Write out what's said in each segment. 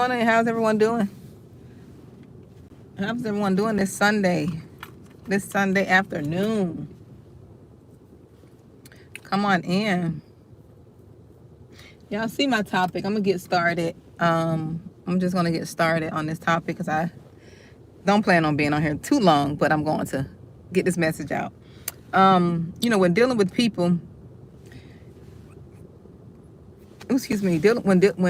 morning. How's everyone doing? How's everyone doing this Sunday? This Sunday afternoon. Come on in. Y'all see my topic. I'm gonna get started. I'm just gonna get started on this topic because I don't plan on being on here too long, but I'm going to get this message out. When dealing with people, when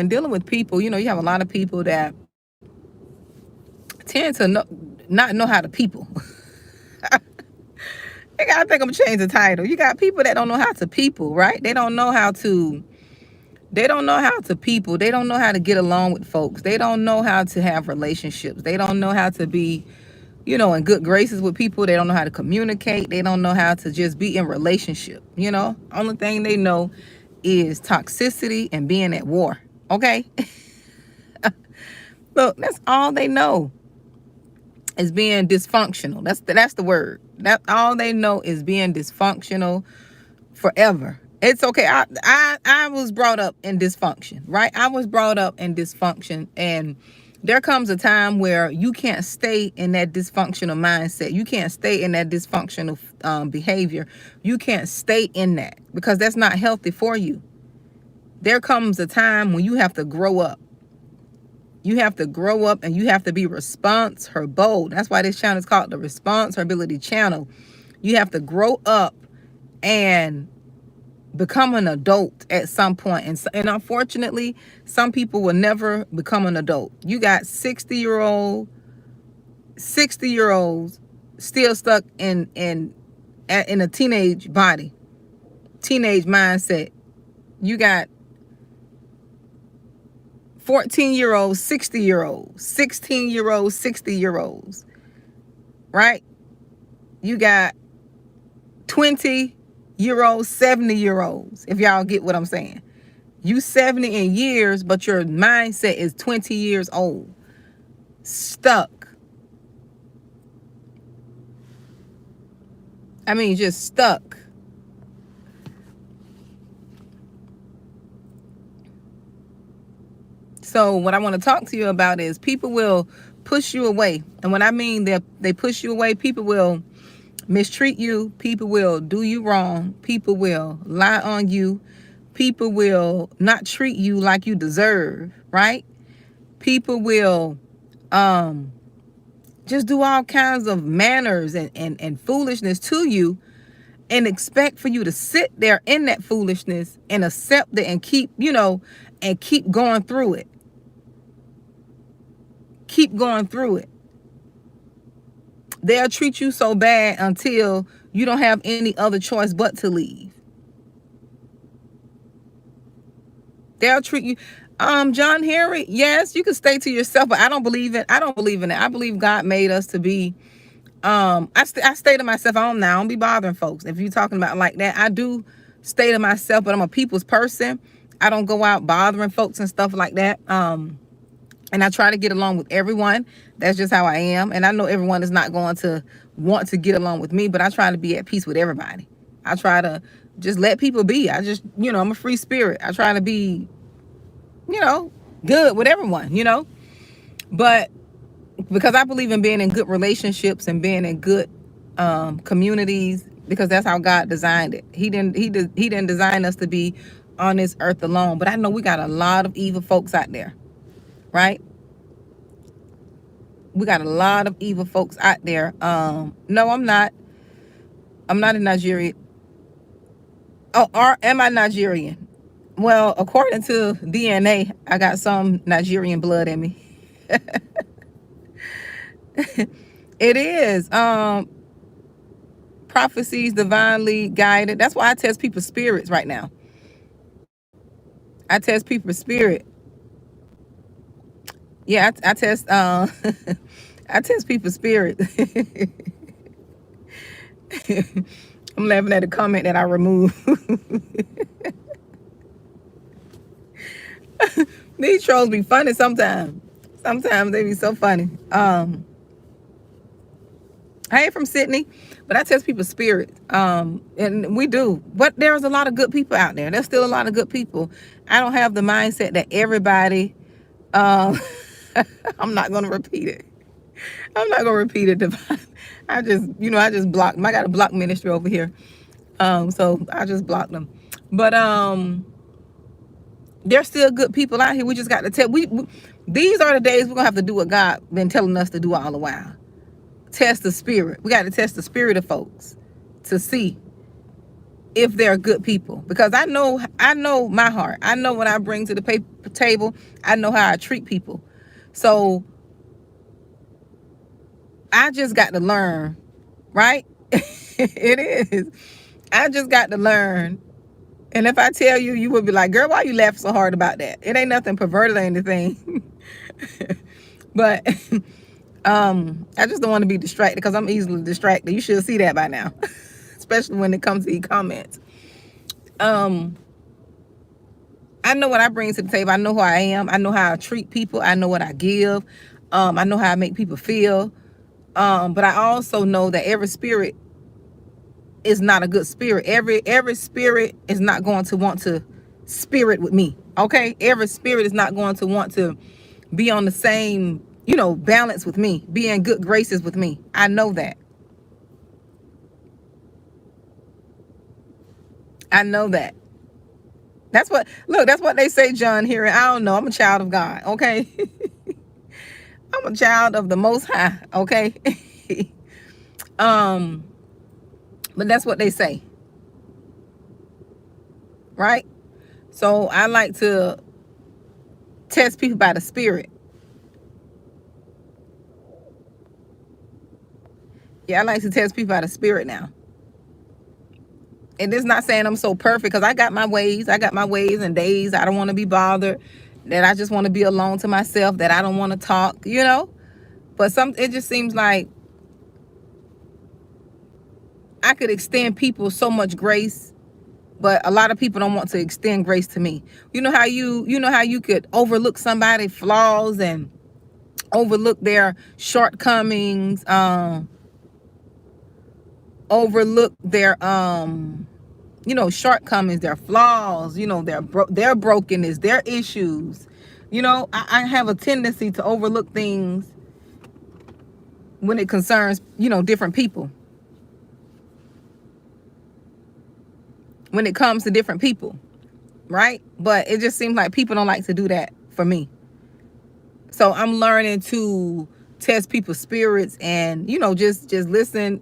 dealing with people, you have a lot of people that tend to not know how to people. I think I'm gonna change the title. You got people that don't know how to people, right? They don't know how to people. They don't know how to get along with folks. They don't know how to have relationships. They don't know how to be, in good graces with people. They don't know how to communicate. They don't know how to just be in relationship. Only thing they know is toxicity and being at war. Okay? Look, that's all they know is being dysfunctional. That's the word. That's all they know is being dysfunctional forever. It's okay. I was brought up in dysfunction, right? I was brought up in dysfunction, and there comes a time where you can't stay in that dysfunctional mindset. You can't stay in that dysfunctional behavior. You can't stay in that because that's not healthy for you. There comes a time when you have to grow up. You have to grow up and you have to be responsible. That's why this channel is called the Responsibility Channel. You have to grow up and become an adult at some point. And unfortunately, some people will never become an adult. You got 60-year-olds still stuck in a teenage body, teenage mindset. You got 14-year-olds, 60-year-olds, 16-year-olds, 60-year-olds, right? You got 20-year-olds, 70-year-olds, if y'all get what I'm saying. You 70 in years, but your mindset is 20 years old. Stuck. I mean, just stuck. So what I want to talk to you about is people will push you away. And when I mean they push you away, people will mistreat you. People will do you wrong. People will lie on you. People will not treat you like you deserve, right? People will just do all kinds of manners and foolishness to you and expect for you to sit there in that foolishness and accept it and keep going through it. Keep going through it. They'll treat you so bad until you don't have any other choice but to leave. They'll treat you. John Henry, yes, you can stay to yourself, but I don't believe it. I don't believe in it. I believe God made us to be. I stay to myself. I don't be bothering folks. If you're talking about like that, I do stay to myself, but I'm a people's person. I don't go out bothering folks and stuff like that. And I try to get along with everyone. That's just how I am. And I know everyone is not going to want to get along with me, but I try to be at peace with everybody. I try to just let people be. I'm a free spirit. I try to be, good with everyone, But because I believe in being in good relationships and being in good communities, because that's how God designed it. He didn't design us to be on this earth alone. But I know we got a lot of evil folks out there. Right? We got a lot of evil folks out there. No, I'm not. I'm not in Nigeria. Oh, am I Nigerian? Well, according to DNA, I got some Nigerian blood in me. It is. Prophecies divinely guided. That's why I test people's spirits right now. I test people's spirit. Yeah, I test I test people's spirit. I'm laughing at a comment that I removed. These trolls be funny sometimes. Sometimes they be so funny. I ain't from Sydney, but I test people's spirit. And we do. But there's a lot of good people out there. There's still a lot of good people. I don't have the mindset that everybody Um, I'm not gonna repeat it. I'm not gonna repeat it. I just blocked them. I got a block ministry over here. So I just blocked them. But there's still good people out here. We just got to tell. These are the days we're gonna have to do what God been telling us to do all the while. Test the spirit. We got to test the spirit of folks to see if they're good people. Because I know my heart. I know what I bring to the table. I know how I treat people. So I just got to learn, right? It is. I just got to learn. And if I tell you, you would be like, girl, why you laughing so hard about that? It ain't nothing perverted or anything. But I just don't want to be distracted because I'm easily distracted. You should see that by now, especially when it comes to e-comments. I know what I bring to the table. I know who I am. I know how I treat people. I know what I give. I know how I make people feel. But I also know that every spirit is not a good spirit. Every spirit is not going to want to spirit with me. Okay? Every spirit is not going to want to be on the same, balance with me, be in good graces with me. I know that. I know that. That's what they say, John, here. I don't know. I'm a child of God, okay? I'm a child of the Most High, okay? But that's what they say, right? So I like to test people by the spirit. Yeah, I like to test people by the spirit now. And it's not saying I'm so perfect because I got my ways. I got my ways and days. I don't want to be bothered. That I just want to be alone to myself. That I don't want to talk, But it just seems like I could extend people so much grace, but a lot of people don't want to extend grace to me. You know how you could overlook somebody's flaws and overlook their shortcomings, overlook their shortcomings, their flaws, their brokenness, their issues. I have a tendency to overlook things when it concerns, different people. When it comes to different people, right? But it just seems like people don't like to do that for me. So I'm learning to test people's spirits and, just listen.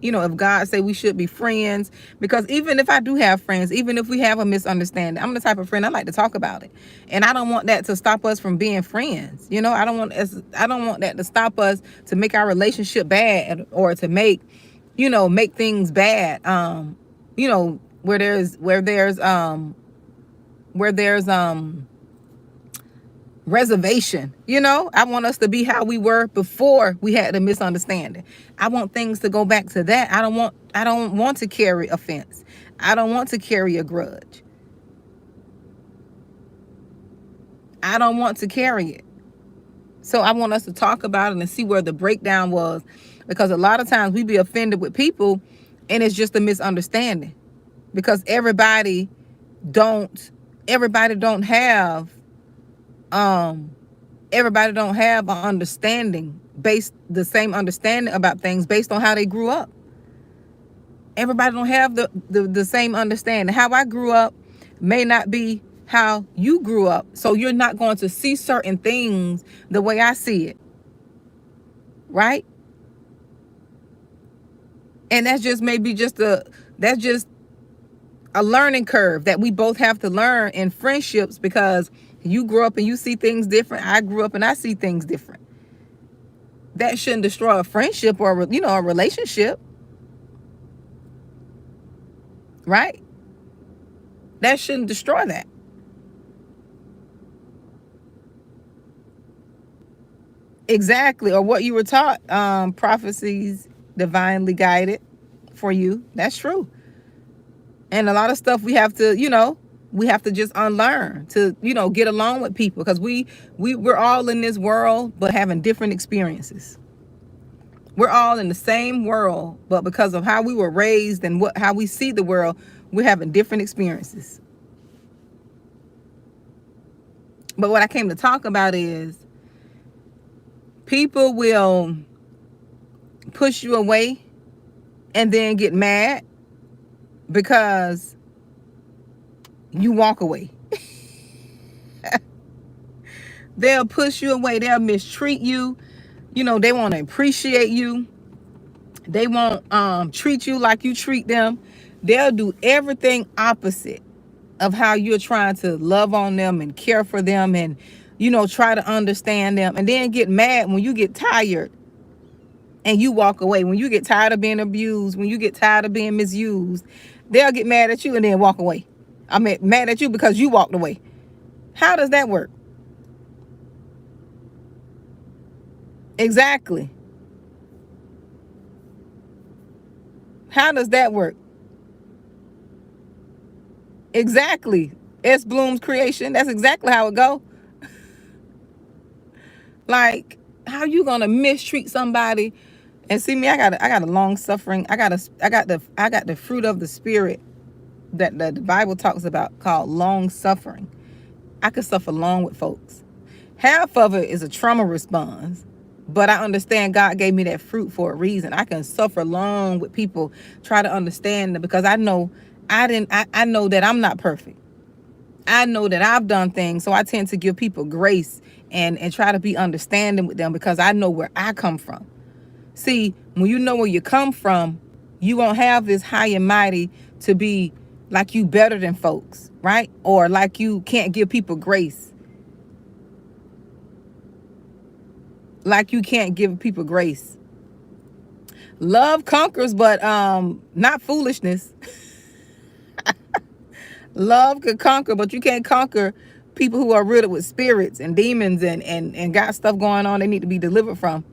If God say we should be friends, because even if I do have friends, even if we have a misunderstanding, I'm the type of friend I like to talk about it, and I don't want that to stop us from being friends. I don't want that to stop us to make our relationship bad or to make things bad. Where there's reservation. I want us to be how we were before we had the misunderstanding. I want things to go back to that. I don't want to carry offense. I don't want to carry a grudge. I don't want to carry it. So I want us to talk about it and see where the breakdown was, because a lot of times we be offended with people and it's just a misunderstanding, because everybody don't have an understanding the same understanding about things based on how they grew up. Everybody don't have the same understanding. How I grew up may not be how you grew up. So you're not going to see certain things the way I see it. Right? And that's just a learning curve that we both have to learn in friendships, because you grew up and you see things different. I grew up and I see things different. That shouldn't destroy a friendship or, a relationship. Right? That shouldn't destroy that. Exactly. Or what you were taught, prophecies divinely guided for you. That's true. And a lot of stuff we have to just unlearn to, get along with people, because we're all in this world, but having different experiences. We're all in the same world, but because of how we were raised and how we see the world, we're having different experiences. But what I came to talk about is people will push you away and then get mad because you walk away. They'll push you away. They'll mistreat you. You know, they want to appreciate you. They won't treat you like you treat them. They'll do everything opposite of how you're trying to love on them and care for them and, you know, try to understand them, and then get mad when you get tired and you walk away. When you get tired of being abused, when you get tired of being misused, they'll get mad at you and then walk away. I mean, mad at you because you walked away. How does that work? Exactly. How does that work? Exactly. S. Bloom's creation. That's exactly how it go. Like, how you gonna mistreat somebody? And see me, I got a long suffering. I got the fruit of the spirit that the Bible talks about called long suffering. I could suffer long with folks. Half of it is a trauma response, but I understand God gave me that fruit for a reason. I can suffer long with people, try to understand them, because I know I know that I'm not perfect. I know that I've done things, so I tend to give people grace and try to be understanding with them because I know where I come from. See, when you know where you come from, you won't have this high and mighty to be like you better than folks, right? Or like you can't give people grace. Like you can't give people grace. Love conquers, but not foolishness. Love could conquer, but you can't conquer people who are riddled with spirits and demons and got stuff going on they need to be delivered from.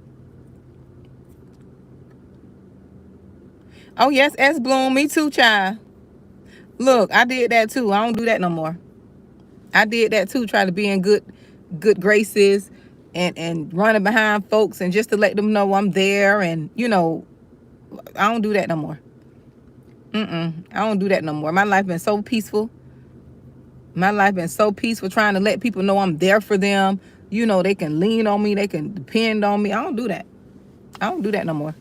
Oh yes, S. Bloom, me too, child. Look, I did that too. I don't do that no more. I did that too, try to be in good graces and running behind folks and just to let them know I'm there, and you know, I don't do that no more. I don't do that no more. My life been so peaceful. My life been so peaceful trying to let people know I'm there for them. You know, they can lean on me, they can depend on me. I don't do that. I don't do that no more.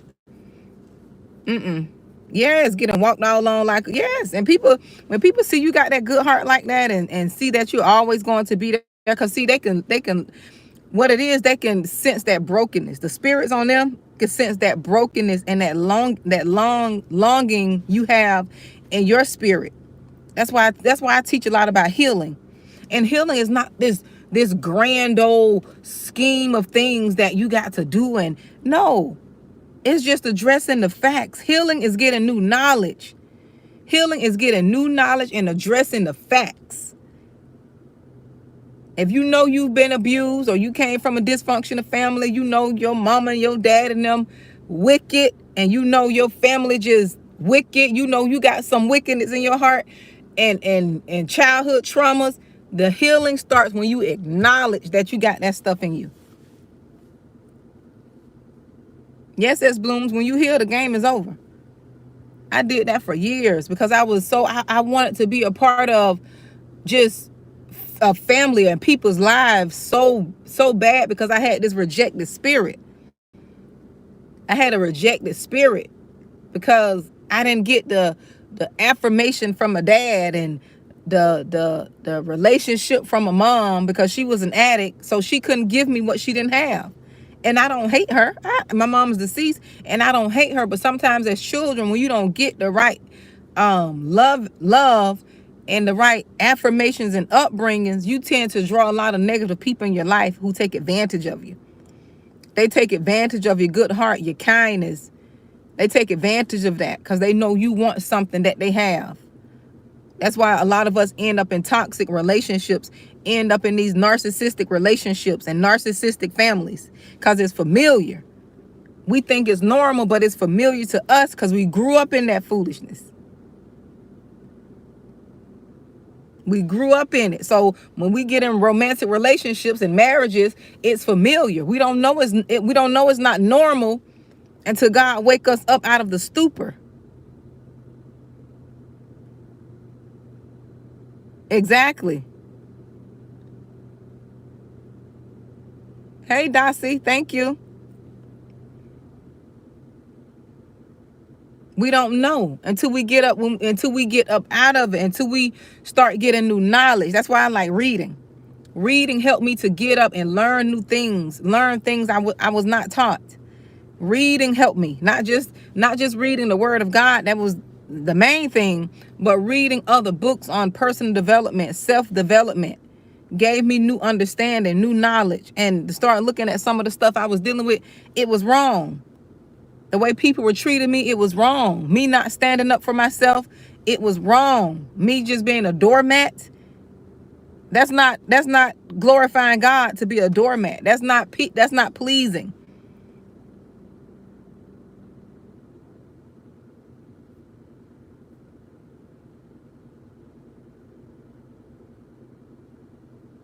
Yes, getting walked all on like, yes. And people, when people see you got that good heart like that, and see that you're always going to be there, because see, they can what it is, they can sense that brokenness. The spirits on them can sense that brokenness and that long longing you have in your spirit. That's why I teach a lot about healing. And healing is not this grand old scheme of things that you got to do, and no, it's just addressing the facts. Healing is getting new knowledge. Healing is getting new knowledge and addressing the facts. If you know you've been abused or you came from a dysfunctional family, you know your mama and your dad and them wicked, and you know your family just wicked, you know you got some wickedness in your heart and childhood traumas, the healing starts when you acknowledge that you got that stuff in you. Yes, as blooms, when you heal, the game is over. I did that for years because I was I wanted to be a part of just a family and people's lives so bad, because I had this rejected spirit. I had a rejected spirit because I didn't get the affirmation from my dad and the relationship from my mom, because she was an addict, so she couldn't give me what she didn't have. And I don't hate her. My mom's deceased, and I don't hate her. But sometimes as children, when you don't get the right love and the right affirmations and upbringings, you tend to draw a lot of negative people in your life who take advantage of you. They take advantage of your good heart, your kindness. They take advantage of that because they know you want something that they have. That's why a lot of us end up in toxic relationships, end up in these narcissistic relationships and narcissistic families, because it's familiar. We think it's normal, but it's familiar to us because we grew up in that foolishness. We grew up in it. So when we get in romantic relationships and marriages, it's familiar. We don't know it's not normal until God wake us up out of the stupor. Exactly. Hey, Dossie, thank you. We don't know until we get up, until we get up out of it, until we start getting new knowledge. That's why I like reading. Reading helped me to get up and learn new things, learn things I was not taught. Reading helped me, not just reading the word of God. That was the main thing, but reading other books on personal development, self-development gave me new understanding, new knowledge, and to start looking at some of the stuff I was dealing with. It was wrong. The way people were treating me, it was wrong. Me not standing up for myself, it was wrong. Me just being a doormat, that's not glorifying God to be a doormat. That's not pleasing.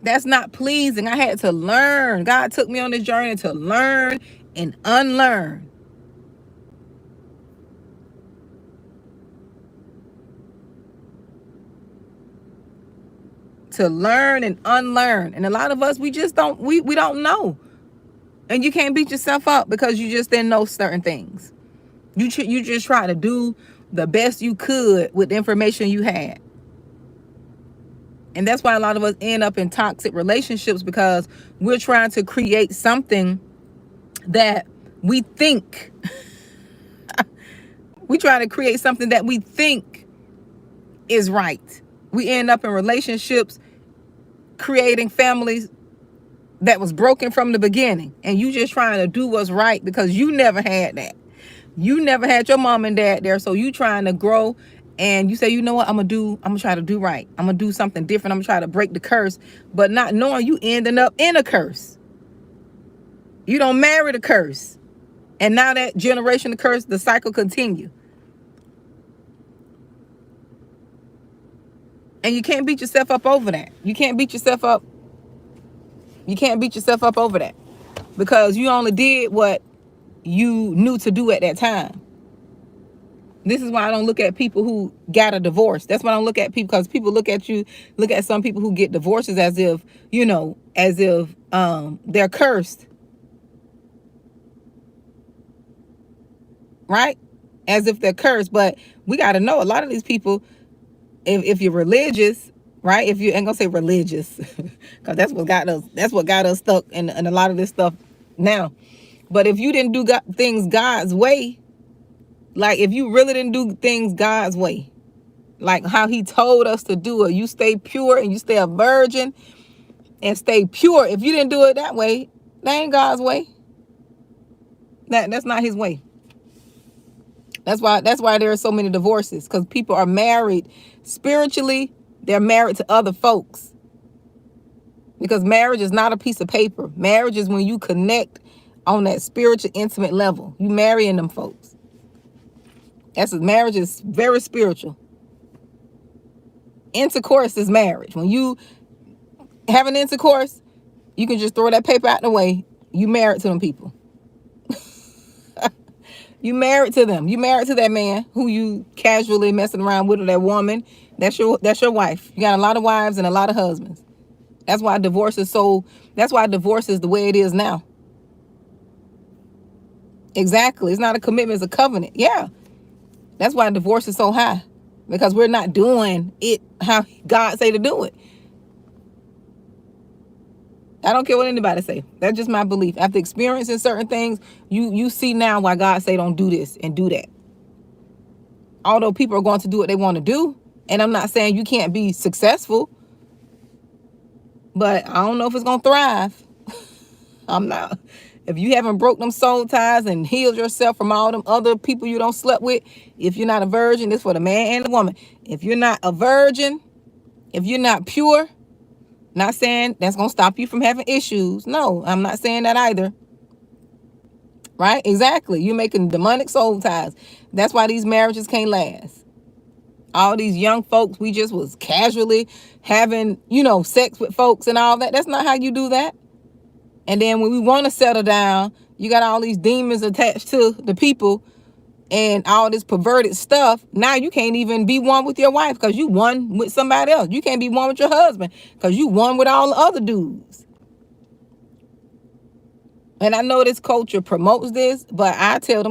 That's not pleasing. I had to learn. God took me on this journey to learn and unlearn. To learn and unlearn. And a lot of us, we just don't, we don't know. And you can't beat yourself up because you just didn't know certain things. You just try to do the best you could with the information you had. And that's why a lot of us end up in toxic relationships, because we're trying to create something that we think we try to create something that we think is right. We end up in relationships creating families that was broken from the beginning, and you just trying to do what's right because you never had that. You never had your mom and dad there, so you trying to grow, and you say, you know what, I'm gonna try to do right. I'm gonna do something different. I'm gonna try to break the curse, but not knowing you ending up in a curse. You don't marry the curse, and now that generation of curse, the cycle continue. And you can't beat yourself up over that. You can't beat yourself up. You can't beat yourself up over that, because you only did what you knew to do at that time. This is why I don't look at people who got a divorce. That's why I don't look at people, because people look at some people who get divorces as if, they're cursed. Right? As if they're cursed. But we got to know, a lot of these people, if you're religious, right? If you ain't gonna say religious, because that's what got us stuck in a lot of this stuff now. But if you didn't do things God's way, like if you really didn't do things God's way, like how he told us to do it, you stay pure and you stay a virgin and stay pure. If you didn't do it that way, that ain't God's way. That's not his way. That's why there are so many divorces, because people are married spiritually. They're married to other folks, because marriage is not a piece of paper. Marriage is when you connect on that spiritual, intimate level. You marrying them folks. Marriage is very spiritual. Intercourse is marriage. When you have an intercourse, you can just throw that paper out the way. You married to them people. You married to them. You married to that man who you casually messing around with, or that woman. That's your wife. You got a lot of wives and a lot of husbands. That's why divorce is the way it is now. Exactly. It's not a commitment, it's a covenant. Yeah. That's why divorce is so high. Because we're not doing it how God say to do it. I don't care what anybody say. That's just my belief. After experiencing certain things, you see now why God say don't do this and do that. Although people are going to do what they want to do. And I'm not saying you can't be successful, but I don't know if it's going to thrive. I'm not. If you haven't broke them soul ties and healed yourself from all them other people you don't slept with, if you're not a virgin, this for the man and the woman. If you're not a virgin, if you're not pure, not saying that's going to stop you from having issues. No, I'm not saying that either. Right? Exactly. You're making demonic soul ties. That's why these marriages can't last. All these young folks, we just was casually having, sex with folks and all that. That's not how you do that. And then when we want to settle down, you got all these demons attached to the people and all this perverted stuff. Now you can't even be one with your wife because you one with somebody else. You can't be one with your husband because you one with all the other dudes. And I know this culture promotes this, but I tell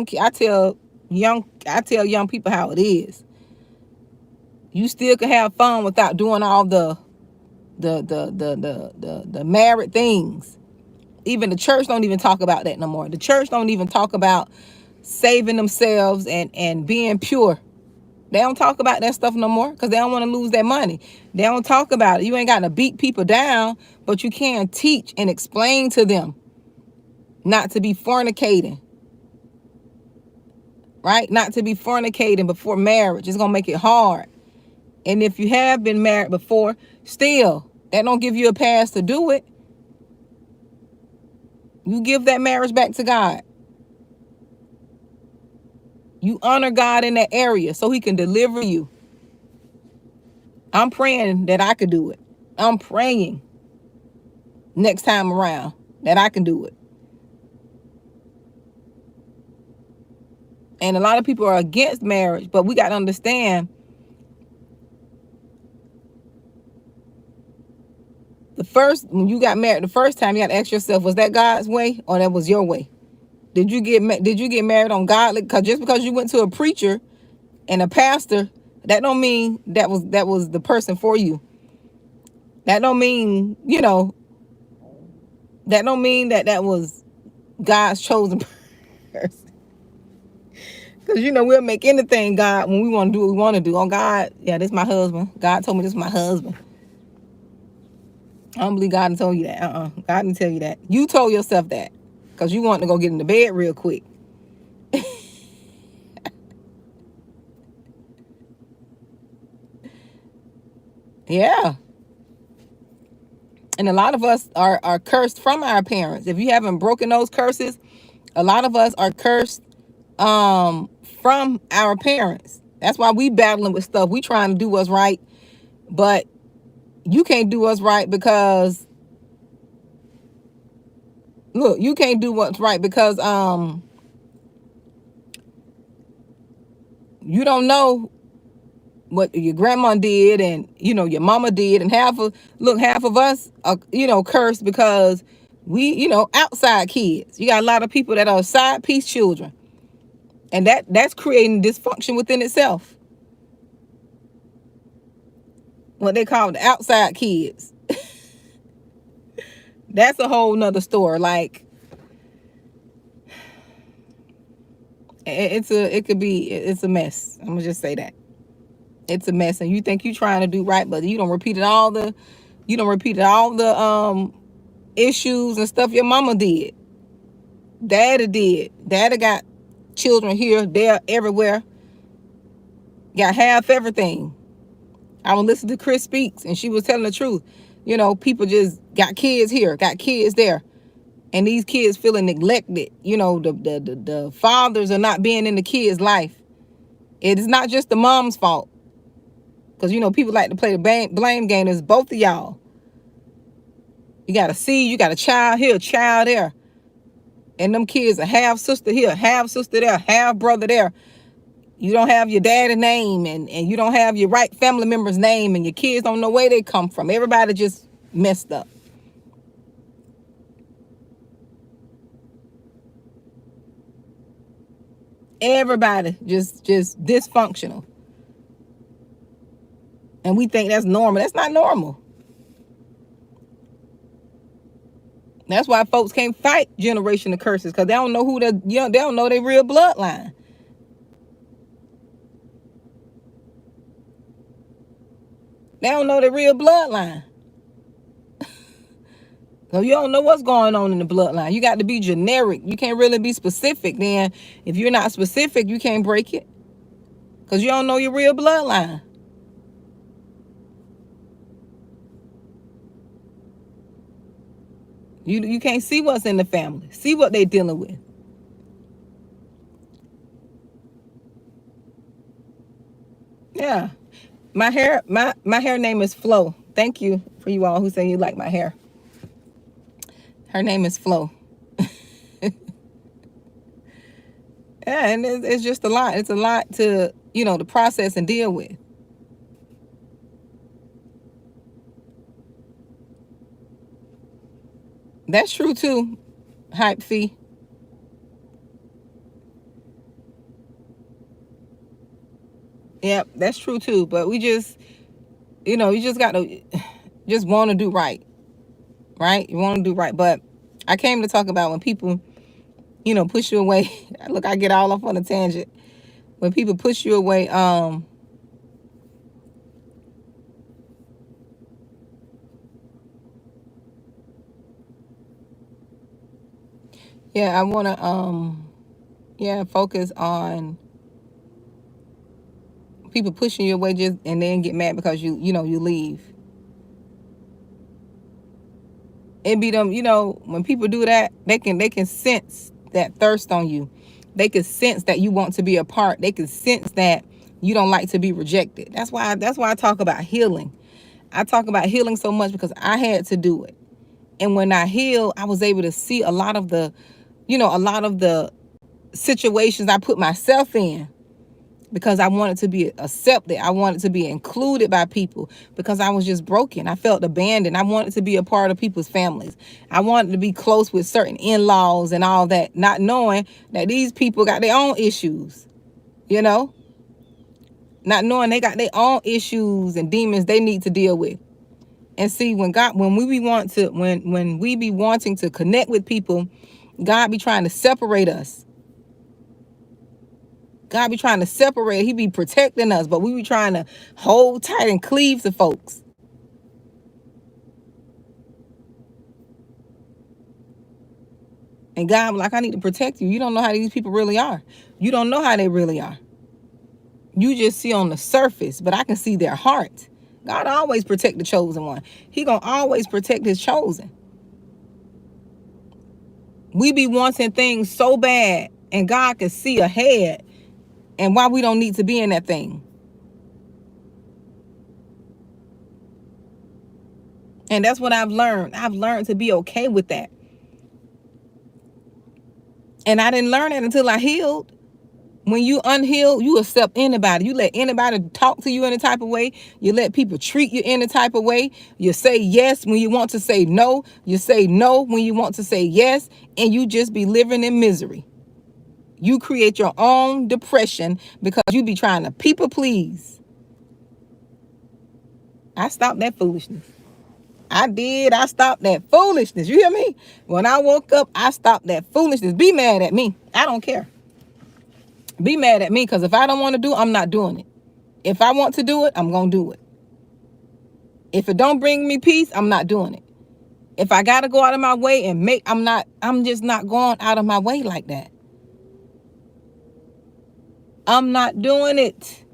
young people how it is. You still can have fun without doing all the married things. Even the church don't even talk about that no more. The church don't even talk about saving themselves and being pure. They don't talk about that stuff no more because they don't want to lose their money. They don't talk about it. You ain't got to beat people down, but you can teach and explain to them not to be fornicating, right? Not to be fornicating before marriage. It's going to make it hard. And if you have been married before, still, that don't give you a pass to do it. You give that marriage back to God. You honor God in that area so he can deliver you. I'm praying that I could do it. I'm praying next time around that I can do it. And a lot of people are against marriage, but we got to understand when you got married the first time, you got to ask yourself, was that God's way or that was your way? Did you get married on godly? Because just because you went to a preacher and a pastor, that don't mean that was the person for you. That don't mean, that don't mean that was God's chosen person. Because, we'll make anything God when we want to do what we want to do. Oh, God, yeah, this is my husband. God told me this is my husband. I don't believe God didn't tell you that. God didn't tell you that. You told yourself that because you want to go get in the bed real quick. Yeah. And a lot of us are cursed from our parents. If you haven't broken those curses, a lot of us are cursed from our parents. That's why we battling with stuff. We trying to do what's right, but you can't do what's right because you can't do what's right because you don't know what your grandma did and your mama did, and half of us are cursed because we outside kids. You got a lot of people that are side piece children, and that's creating dysfunction within itself. What they call the outside kids. That's a whole nother story. Like it's a mess. I'm gonna just say that it's a mess, and you think you're trying to do right, but you don't repeated all the issues and stuff your mama did. Daddy got children here, there, everywhere. Got half everything. I was listening to Chris Speaks, and she was telling the truth. People just got kids here, got kids there, and these kids feeling neglected. The fathers are not being in the kids' life. It is not just the mom's fault, because people like to play the blame game. It's both of y'all. You got a child here, a child there, and them kids are half sister here, half sister there, half brother there. You don't have your daddy's name, and you don't have your right family member's name, and your kids don't know where they come from. Everybody just messed up. Everybody just dysfunctional. And we think that's normal. That's not normal. That's why folks can't fight generational curses, because they don't know they don't know their real bloodline. They don't know their real bloodline. So you don't know what's going on in the bloodline. You got to be generic. You can't really be specific. Then if you're not specific, you can't break it, because you don't know your real bloodline. You can't see what's in the family. See what they're dealing with. Yeah. My hair name is Flo. Thank you for you all who say you like my hair. Her name is Flo. Yeah, and it's just a lot. It's a lot to, to process and deal with. That's true too. hype fee. Yep, that's true too. But we just, you just got to just want to do right, right? You want to do right. But I came to talk about when people, push you away. Look, I get all off on a tangent. When people push you away, yeah, I want to, focus on people pushing you away just and then get mad because you leave. It be them, when people do that, they can sense that thirst on you. They can sense that you want to be a part. They can sense that you don't like to be rejected. That's why I talk about healing. I talk about healing so much because I had to do it. And when I healed, I was able to see a lot of the situations I put myself in because I wanted to be accepted. I wanted to be included by people because I was just broken. I felt abandoned. I wanted to be a part of people's families. I wanted to be close with certain in-laws and all that, not knowing that these people got their own issues, you know, not knowing they got their own issues and demons they need to deal with. And see, when we be wanting to connect with people, God be trying to separate us. God be trying to separate. He be protecting us, but we be trying to hold tight and cleave to folks. And God be like, I need to protect you. You don't know how these people really are. You don't know how they really are. You just see on the surface, but I can see their heart. God always protect the chosen one. He gonna always protect his chosen. We be wanting things so bad, and God can see ahead and why we don't need to be in that thing. And that's what I've learned. I've learned to be okay with that. And I didn't learn it until I healed. When you unhealed, you accept anybody. You let anybody talk to you in a type of way. You let people treat you in a type of way. You say yes when you want to say no. You say no when you want to say yes. And you just be living in misery. You create your own depression because you be trying to people please. I stopped that foolishness. I did. I stopped that foolishness. You hear me? When I woke up, I stopped that foolishness. Be mad at me. I don't care. Be mad at me because if I don't want to do it, I'm not doing it. If I want to do it, I'm going to do it. If it don't bring me peace, I'm not doing it. If I got to go out of my way and I'm just not going out of my way like that. I'm not doing it.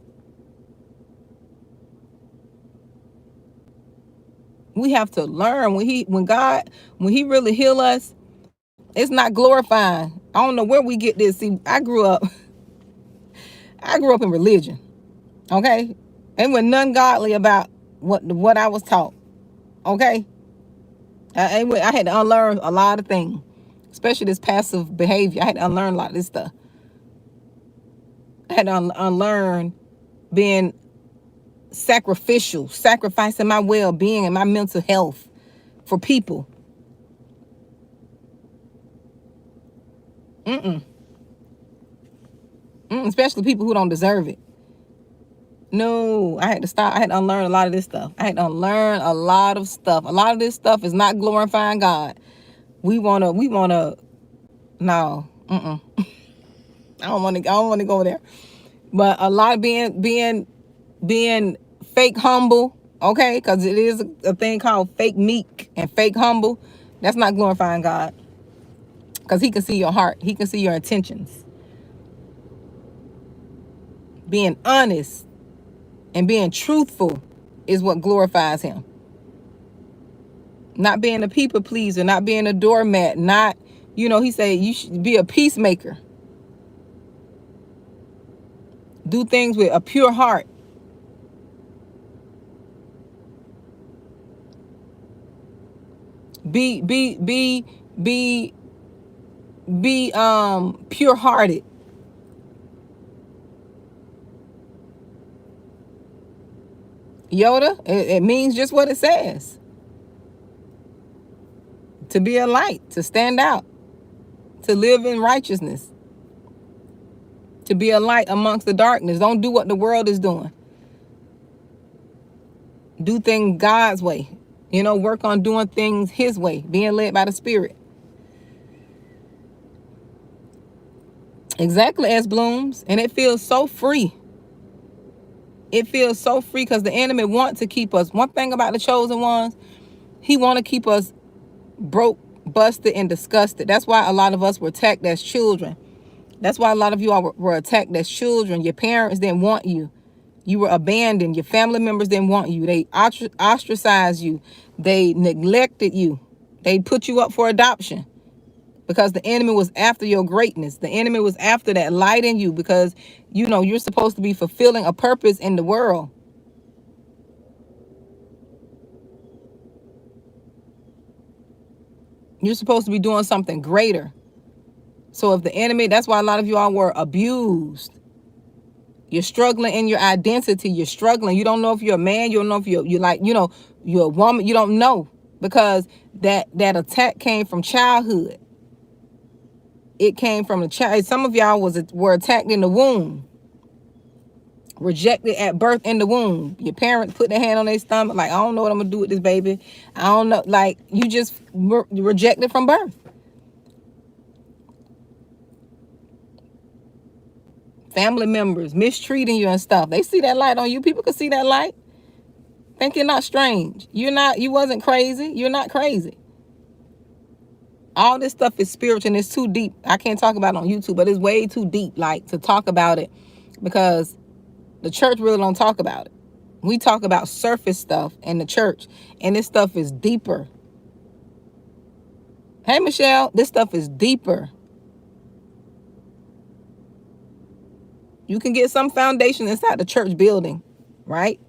We have to learn when he really heal us, it's not glorifying. I don't know where we get this. See, I grew up in religion. Okay? It was none godly about what I was taught. Okay? I had to unlearn a lot of things, especially this passive behavior. I had to unlearn a lot of this stuff. I had to unlearn being sacrificial, sacrificing my well-being and my mental health for people. Especially people who don't deserve it. No, I had to stop. I had to unlearn a lot of this stuff. I had to unlearn a lot of stuff. A lot of this stuff is not glorifying God. We wanna, no, I don't want to go there. But a lot of being fake humble, okay? Because it is a thing called fake meek and fake humble. That's not glorifying God. Because he can see your heart. He can see your intentions. Being honest and being truthful is what glorifies him. Not being a people pleaser, not being a doormat, not, he said you should be a peacemaker. Do things with a pure heart. Be pure hearted. Yoda, it means just what it says. To be a light, to stand out. to live in righteousness, to be a light amongst the darkness. Don't do what the world is doing. Do things God's way. Work on doing things his way, being led by the Spirit. Exactly, as blooms. And it feels so free. It feels so free because the enemy wants to keep us. One thing about the chosen ones, he want to keep us broke, busted, and disgusted. That's why a lot of us were attacked as children. That's why a lot of you all were attacked as children. Your parents didn't want you. You were abandoned. Your family members didn't want you. They ostracized you. They neglected you. They put you up for adoption because the enemy was after your greatness. The enemy was after that light in you because, you're supposed to be fulfilling a purpose in the world. You're supposed to be doing something greater. So if the enemy, that's why a lot of you all were abused. You're struggling in your identity. You're struggling. You don't know if you're a man. You don't know if you're a woman. You don't know because that attack came from childhood. It came from the child. Some of y'all were attacked in the womb, rejected at birth in the womb. Your parents put their hand on their stomach, like, I don't know what I'm gonna do with this baby. I don't know. Like, you just were rejected from birth. Family members mistreating you and stuff. They see that light on you. People can see that light. Think you're not strange. You wasn't crazy. You're not crazy. All this stuff is spiritual and it's too deep. I can't talk about it on YouTube, but it's way too deep, like, to talk about it because the church really don't talk about it. We talk about surface stuff in the church, and this stuff is deeper. Hey, Michelle, this stuff is deeper. You can get some foundation inside the church building, right?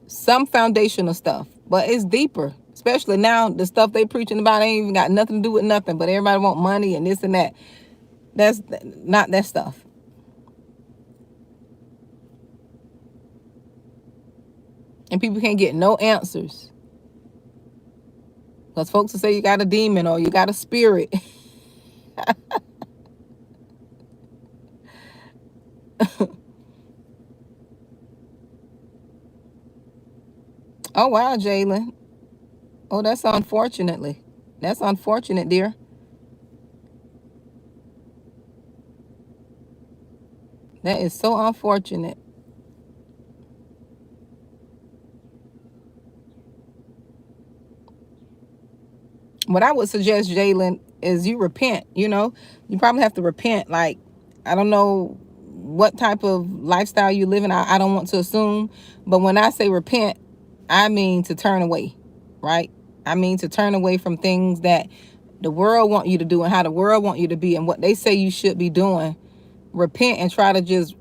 Some foundational stuff, but it's deeper. Especially now, the stuff they preaching about ain't even got nothing to do with nothing, but everybody want money and this and that. That's not that stuff. And people can't get no answers. Because folks will say you got a demon or you got a spirit. Oh, wow, Jalen. Oh, that's unfortunately. That's unfortunate, dear. That is so unfortunate. What I would suggest, Jalen, is you repent. You probably have to repent. Like, I don't know what type of lifestyle you live in. I don't want to assume. But when I say repent, I mean to turn away, right? I mean to turn away from things that the world want you to do and how the world want you to be and what they say you should be doing. Repent and try to just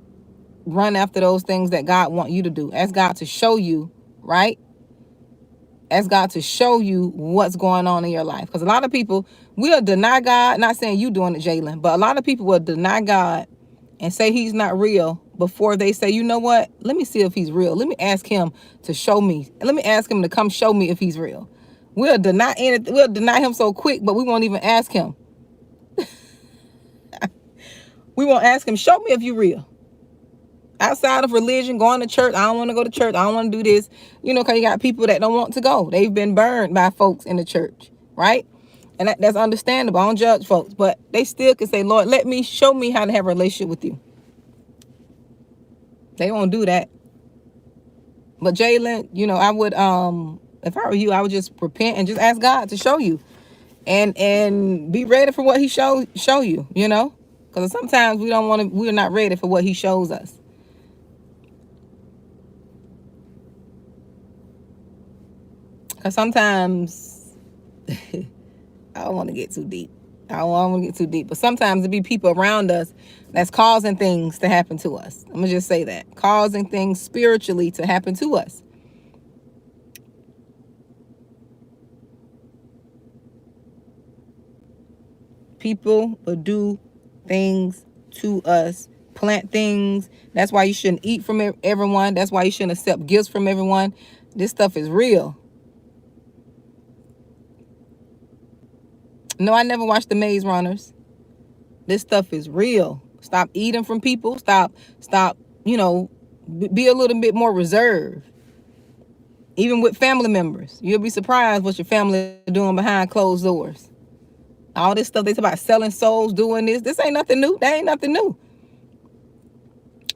run after those things that God want you to do. Ask God to show you, right? Ask God to show you what's going on in your life. Because a lot of people will deny God. Not saying you doing it, Jalen, but a lot of people will deny God and say he's not real before they say, you know what? Let me see if he's real. Let me ask him to show me. Let me ask him to come show me if he's real. We'll deny him so quick, but we won't even ask him. We won't ask him, show me if you're real. Outside of religion, going to church, I don't want to go to church. I don't want to do this. Because you got people that don't want to go. They've been burned by folks in the church, right? And that's understandable. I don't judge folks, but they still can say, Lord, show me how to have a relationship with you. They won't do that. But Jalen, I would, if I were you, I would just repent and just ask God to show you, and be ready for what He show you. Because sometimes we're not ready for what He shows us. Because sometimes I don't want to get too deep. But sometimes it be people around us that's causing things to happen to us. I'm going to just say that. Causing things spiritually to happen to us. People will do things to us, plant things. That's why you shouldn't eat from everyone. That's why you shouldn't accept gifts from everyone. This stuff is real. No, I never watched the Maze Runners. This stuff is real. Stop eating from people. Stop, you know, be a little bit more reserved. Even with family members. You'll be surprised what your family doing behind closed doors. All this stuff they talk about selling souls, doing this. This ain't nothing new. That ain't nothing new.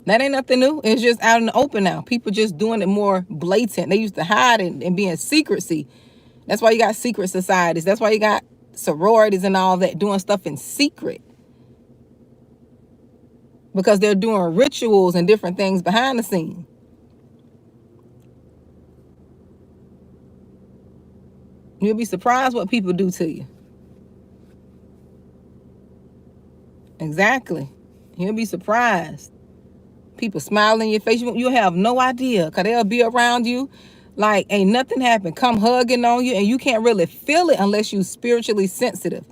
That ain't nothing new. It's just out in the open now. People just doing it more blatant. They used to hide it and be in secrecy. That's why you got secret societies. That's why you got sororities and all that doing stuff in secret. Because they're doing rituals and different things behind the scene. You'll be surprised what people do to you. Exactly. You'll be surprised. People smile in your face. You'll have no idea, because they'll be around you like ain't nothing happened. Come hugging on you, and you can't really feel it unless you spiritually sensitive.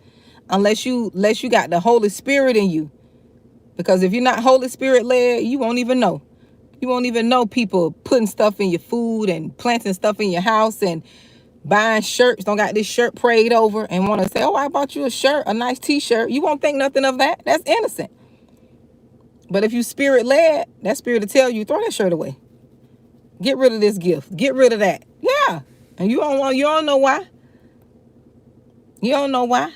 Unless you got the Holy Spirit in you. Because if you're not Holy Spirit led, you won't even know. You won't even know people putting stuff in your food and planting stuff in your house and buying shirts. Don't got this shirt prayed over and want to say, oh, I bought you a shirt, a nice t-shirt. You won't think nothing of that. That's innocent. But if you spirit led, that spirit will tell you, throw that shirt away. Get rid of this gift. Get rid of that. Yeah. And you don't know why. You don't know why.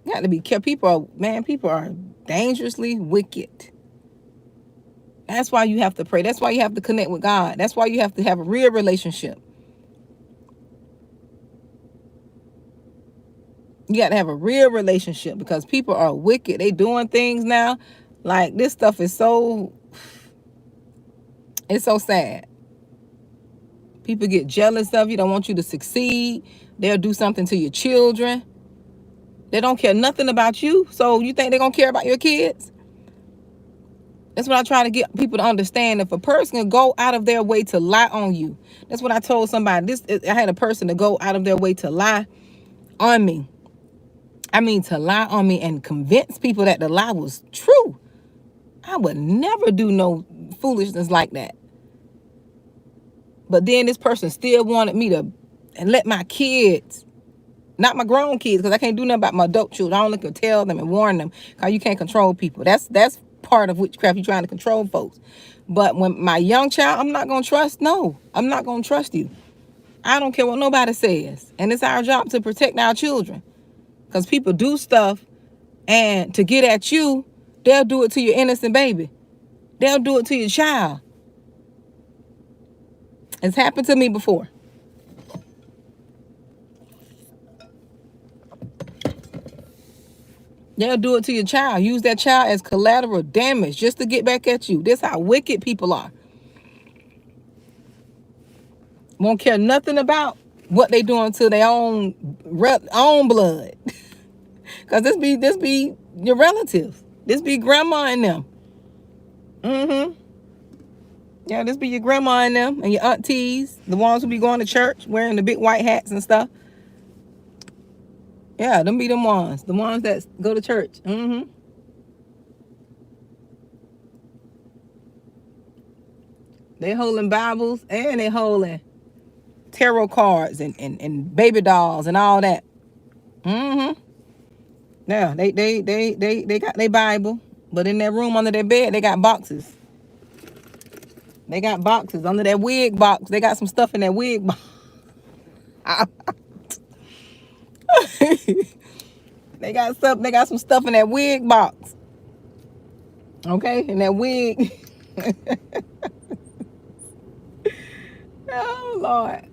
You got to be careful. People are dangerously wicked. That's why you have to pray. That's why you have to connect with God. That's why you have to have a real relationship. You got to have a real relationship, because people are wicked. They doing things now. Like, this stuff is it's so sad. People get jealous of you. Don't want you to succeed. They'll do something to your children. They don't care nothing about you. So you think they're going to care about your kids? That's what I try to get people to understand. If a person can go out of their way to lie on you, that's what I told somebody. I had a person to go out of their way to lie on me. I mean, to lie on me and convince people that the lie was true. I would never do no foolishness like that. But then this person still wanted me to and let my kids, not my grown kids, because I can't do nothing about my adult children. I only can tell them and warn them, because you can't control people. That's part of witchcraft. You're trying to control folks. But when my young child, I'm not going to trust. No, I'm not going to trust you. I don't care what nobody says. And it's our job to protect our children. Because people do stuff, and to get at you, they'll do it to your innocent baby. They'll do it to your child. It's happened to me before. They'll do it to your child. Use that child as collateral damage just to get back at you. This is how wicked people are. Won't care nothing about what they doing to their own blood. Because this be your relatives. This be grandma and them. Yeah, this be your grandma and them and your aunties. The ones who be going to church wearing the big white hats and stuff. Yeah, them be them ones. The ones that go to church. They holding Bibles, and they holding tarot cards and baby dolls and all that. Yeah, they got their Bible, but in that room under their bed, they got boxes. They got boxes under that wig box. They got some stuff in that wig box. They got some stuff in that wig box. Okay, in that wig. Oh Lord.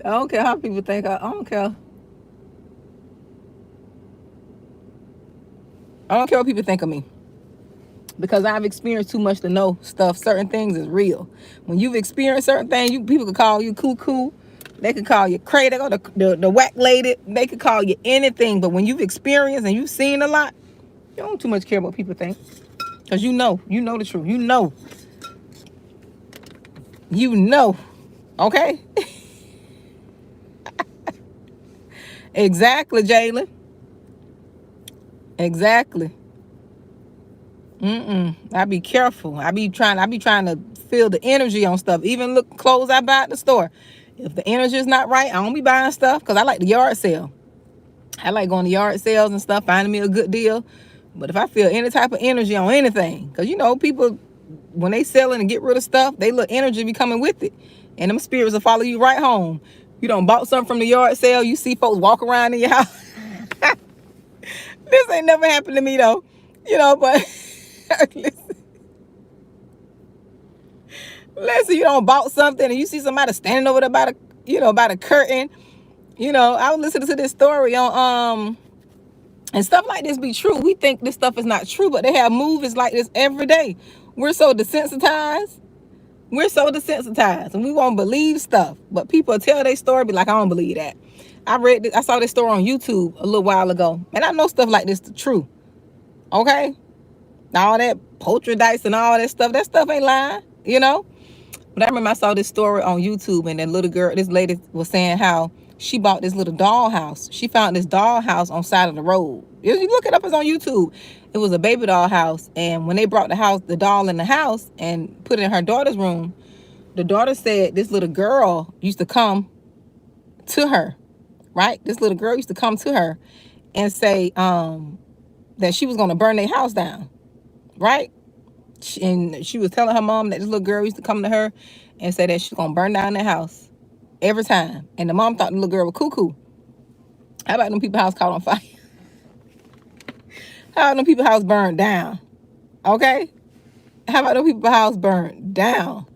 I don't care how people think. I don't care. I don't care what people think of me. Because I've experienced too much to know stuff. Certain things is real. When you've experienced certain things, people could call you cuckoo. They could call you crazy. They go the whack lady. They could call you anything. But when you've experienced and you've seen a lot, you don't too much care what people think. Because you know the truth. You know. Okay? Exactly, Jalen. Exactly. I be careful. I be trying to feel the energy on stuff. Even look clothes I buy at the store. If the energy is not right, I don't be buying stuff, because I like the yard sale. I like going to yard sales and stuff, finding me a good deal. But if I feel any type of energy on anything, because people, when they selling and get rid of stuff, they look energy be coming with it. And them spirits will follow you right home. You don't bought something from the yard sale, you see folks walk around in your house. This ain't never happened to me though. But listen, you don't bought something and you see somebody standing over there by the curtain. I was listening to this story on and stuff like this be true. We think this stuff is not true, but they have movies like this every day. We're so desensitized. And we won't believe stuff. But people tell their story, be like, I don't believe that. I saw this story on YouTube a little while ago, and I know stuff like this is true. Okay? All that poltergeist and all that stuff ain't lying. But I remember I saw this story on YouTube, and this lady was saying how she bought this little dollhouse. She found this dollhouse on side of the road. If you look it up, it's on YouTube. It was a baby doll house, and when they brought the doll in the house and put it in her daughter's room, the daughter said this little girl used to come to her, right? This little girl used to come to her and say that she was going to burn their house down, right? And she was telling her mom that this little girl used to come to her and say that she's going to burn down their house every time. And the mom thought the little girl was cuckoo. How about them people's house caught on fire? How about them people's house burned down? Okay? How about them people's house burned down?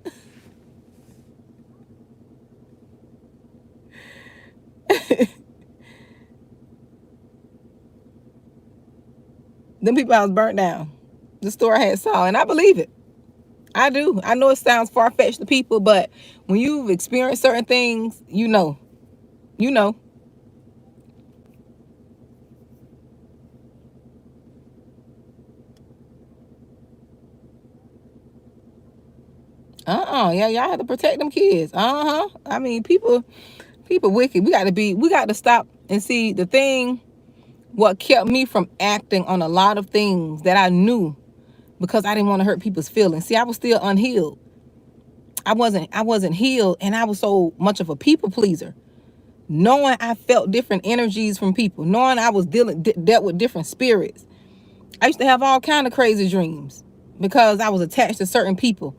Them people's house burnt down. The story I had saw, and I believe it. I do. I know it sounds far-fetched to people, but when you've experienced certain things, you know. You know. Yeah, y'all have to protect them kids. I mean, people wicked. We got to stop and see the thing. What kept me from acting on a lot of things that I knew, because I didn't want to hurt people's feelings. See, I was still unhealed. I wasn't healed, and I was so much of a people pleaser. Knowing I felt different energies from people, knowing I was dealt with different spirits. I used to have all kind of crazy dreams because I was attached to certain people.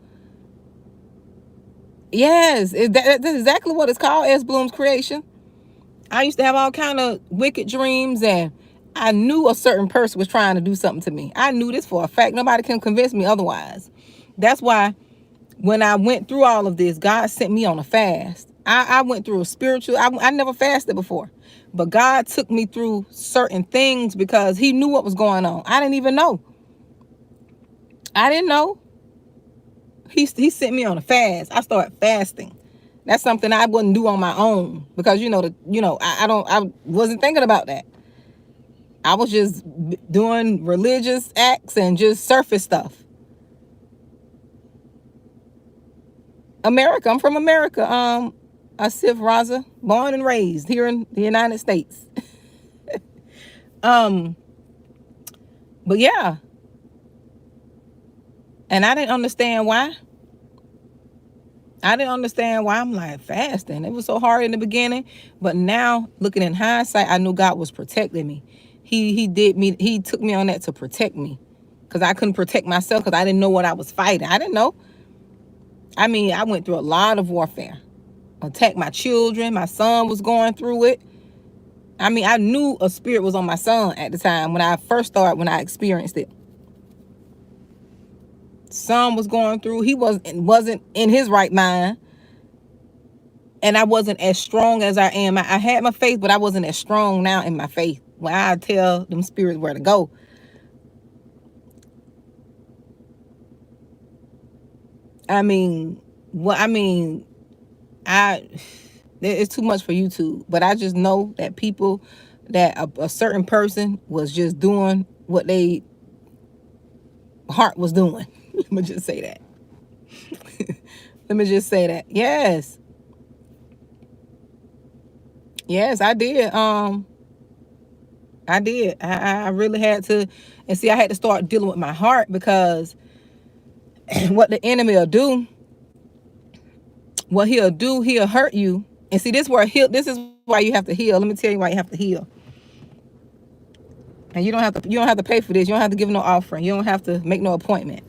Yes, that's exactly what it's called, S. Bloom's creation. I used to have all kind of wicked dreams, and I knew a certain person was trying to do something to me. I knew this for a fact. Nobody can convince me otherwise. That's why when I went through all of this, God sent me on a fast. I went through a spiritual, I never fasted before. But God took me through certain things because he knew what was going on. I didn't even know. I didn't know. He sent me on a fast. I started fasting. That's something I wouldn't do on my own because I wasn't thinking about that. I was just doing religious acts and just surface stuff. America. I'm from America. Asif Raza, born and raised here in the United States. But yeah. And I didn't understand why. I'm like fasting. It was so hard in the beginning, but now looking in hindsight, I knew God was protecting me. He took me on that to protect me, because I couldn't protect myself because I didn't know what I was fighting. I didn't know. I mean, I went through a lot of warfare. Attacked my children. My son was going through it. I mean, I knew a spirit was on my son at the time when I experienced it. Son was going through. He wasn't in his right mind. And I wasn't as strong as I am. I had my faith, but I wasn't as strong now in my faith. When I tell them spirits where to go. I mean, it's too much for YouTube. But I just know that a certain person was just doing what they heart was doing. Let me just say that. Yes. Yes, I did. I did. I really had to. And see, I had to start dealing with my heart, because what the enemy will do, he'll hurt you. And see, this is why you have to heal. Let me tell you why you have to heal. And you don't have to pay for this. You don't have to give no offering. You don't have to make no appointment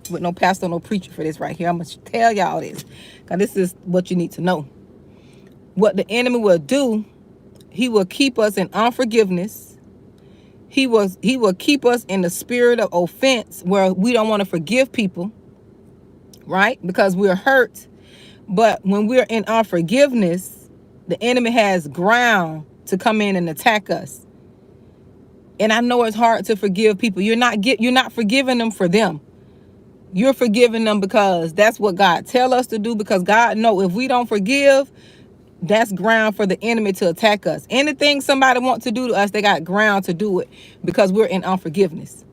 with no pastor, no preacher for this right here. I'm gonna tell y'all this, because this is what you need to know. What the enemy will do, he will keep us in unforgiveness. He will keep us in the spirit of offense, where we don't want to forgive people, right? Because we're hurt. But when we're in unforgiveness, the enemy has ground to come in and attack us. And I know it's hard to forgive people. You're not forgiving them for them. You're forgiving them because that's what God tell us to do, because God know if we don't forgive, that's ground for the enemy to attack us. Anything somebody wants to do to us, they got ground to do it, because we're in unforgiveness.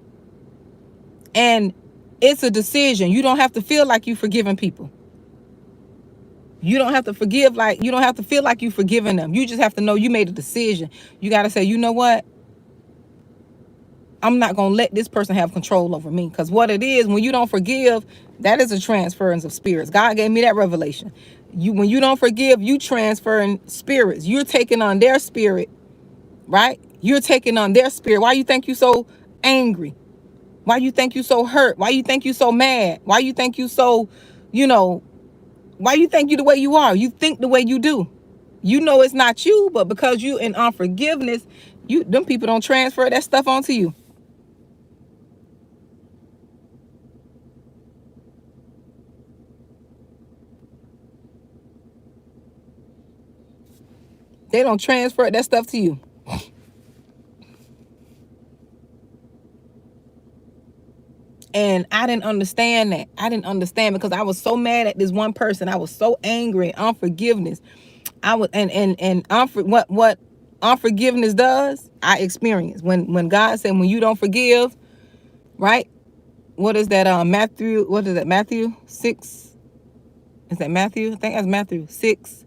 And it's a decision. You don't have to feel like you forgiving people. You don't have to you don't have to feel like you forgiving them. You just have to know you made a decision. You got to say, you know what? I'm not going to let this person have control over me. Because what it is, when you don't forgive, that is a transference of spirits. God gave me that revelation. When you don't forgive, you transferring spirits. You're taking on their spirit, right? You're taking on their spirit. Why you think you so angry? Why you think you so hurt? Why you think you so mad? Why you think you so, why you think you the way you are? You think the way you do. You know it's not you, but because you in unforgiveness, them people don't transfer that stuff onto you. They don't transfer that stuff to you. And I didn't understand that. I didn't understand, because I was so mad at this one person. I was so angry. Unforgiveness. I was what unforgiveness does, I experienced. When God said, when you don't forgive, right? What is that? Matthew, what is that? Matthew 6. Is that Matthew? I think that's Matthew 6.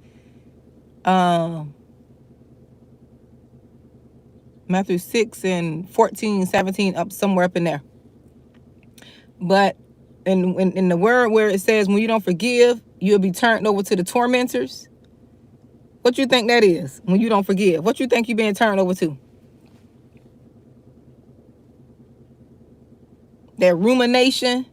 Matthew 6 and 14, 17, up somewhere up in there. But in the word where it says, when you don't forgive, you'll be turned over to the tormentors. What you think that is? When you don't forgive, what you think you're being turned over to? That rumination,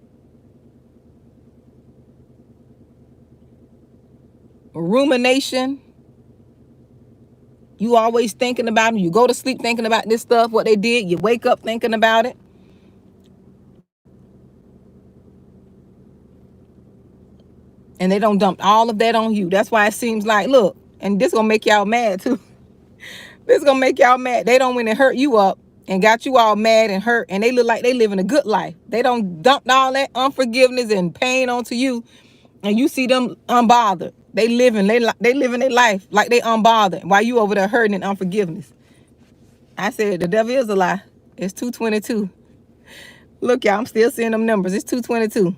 you always thinking about them. You go to sleep thinking about this stuff, what they did. You wake up thinking about it. And they don't dump all of that on you. That's why it seems like, look, and this gonna make y'all mad too. This gonna make y'all mad. They don't went and hurt you up and got you all mad and hurt, and they look like they living a good life. They don't dump all that unforgiveness and pain onto you, and you see them unbothered. They living their life like they unbothered, while you over there hurting in unforgiveness. I said the devil is a lie. It's 2:22. Look, y'all, I'm still seeing them numbers. It's 2:22.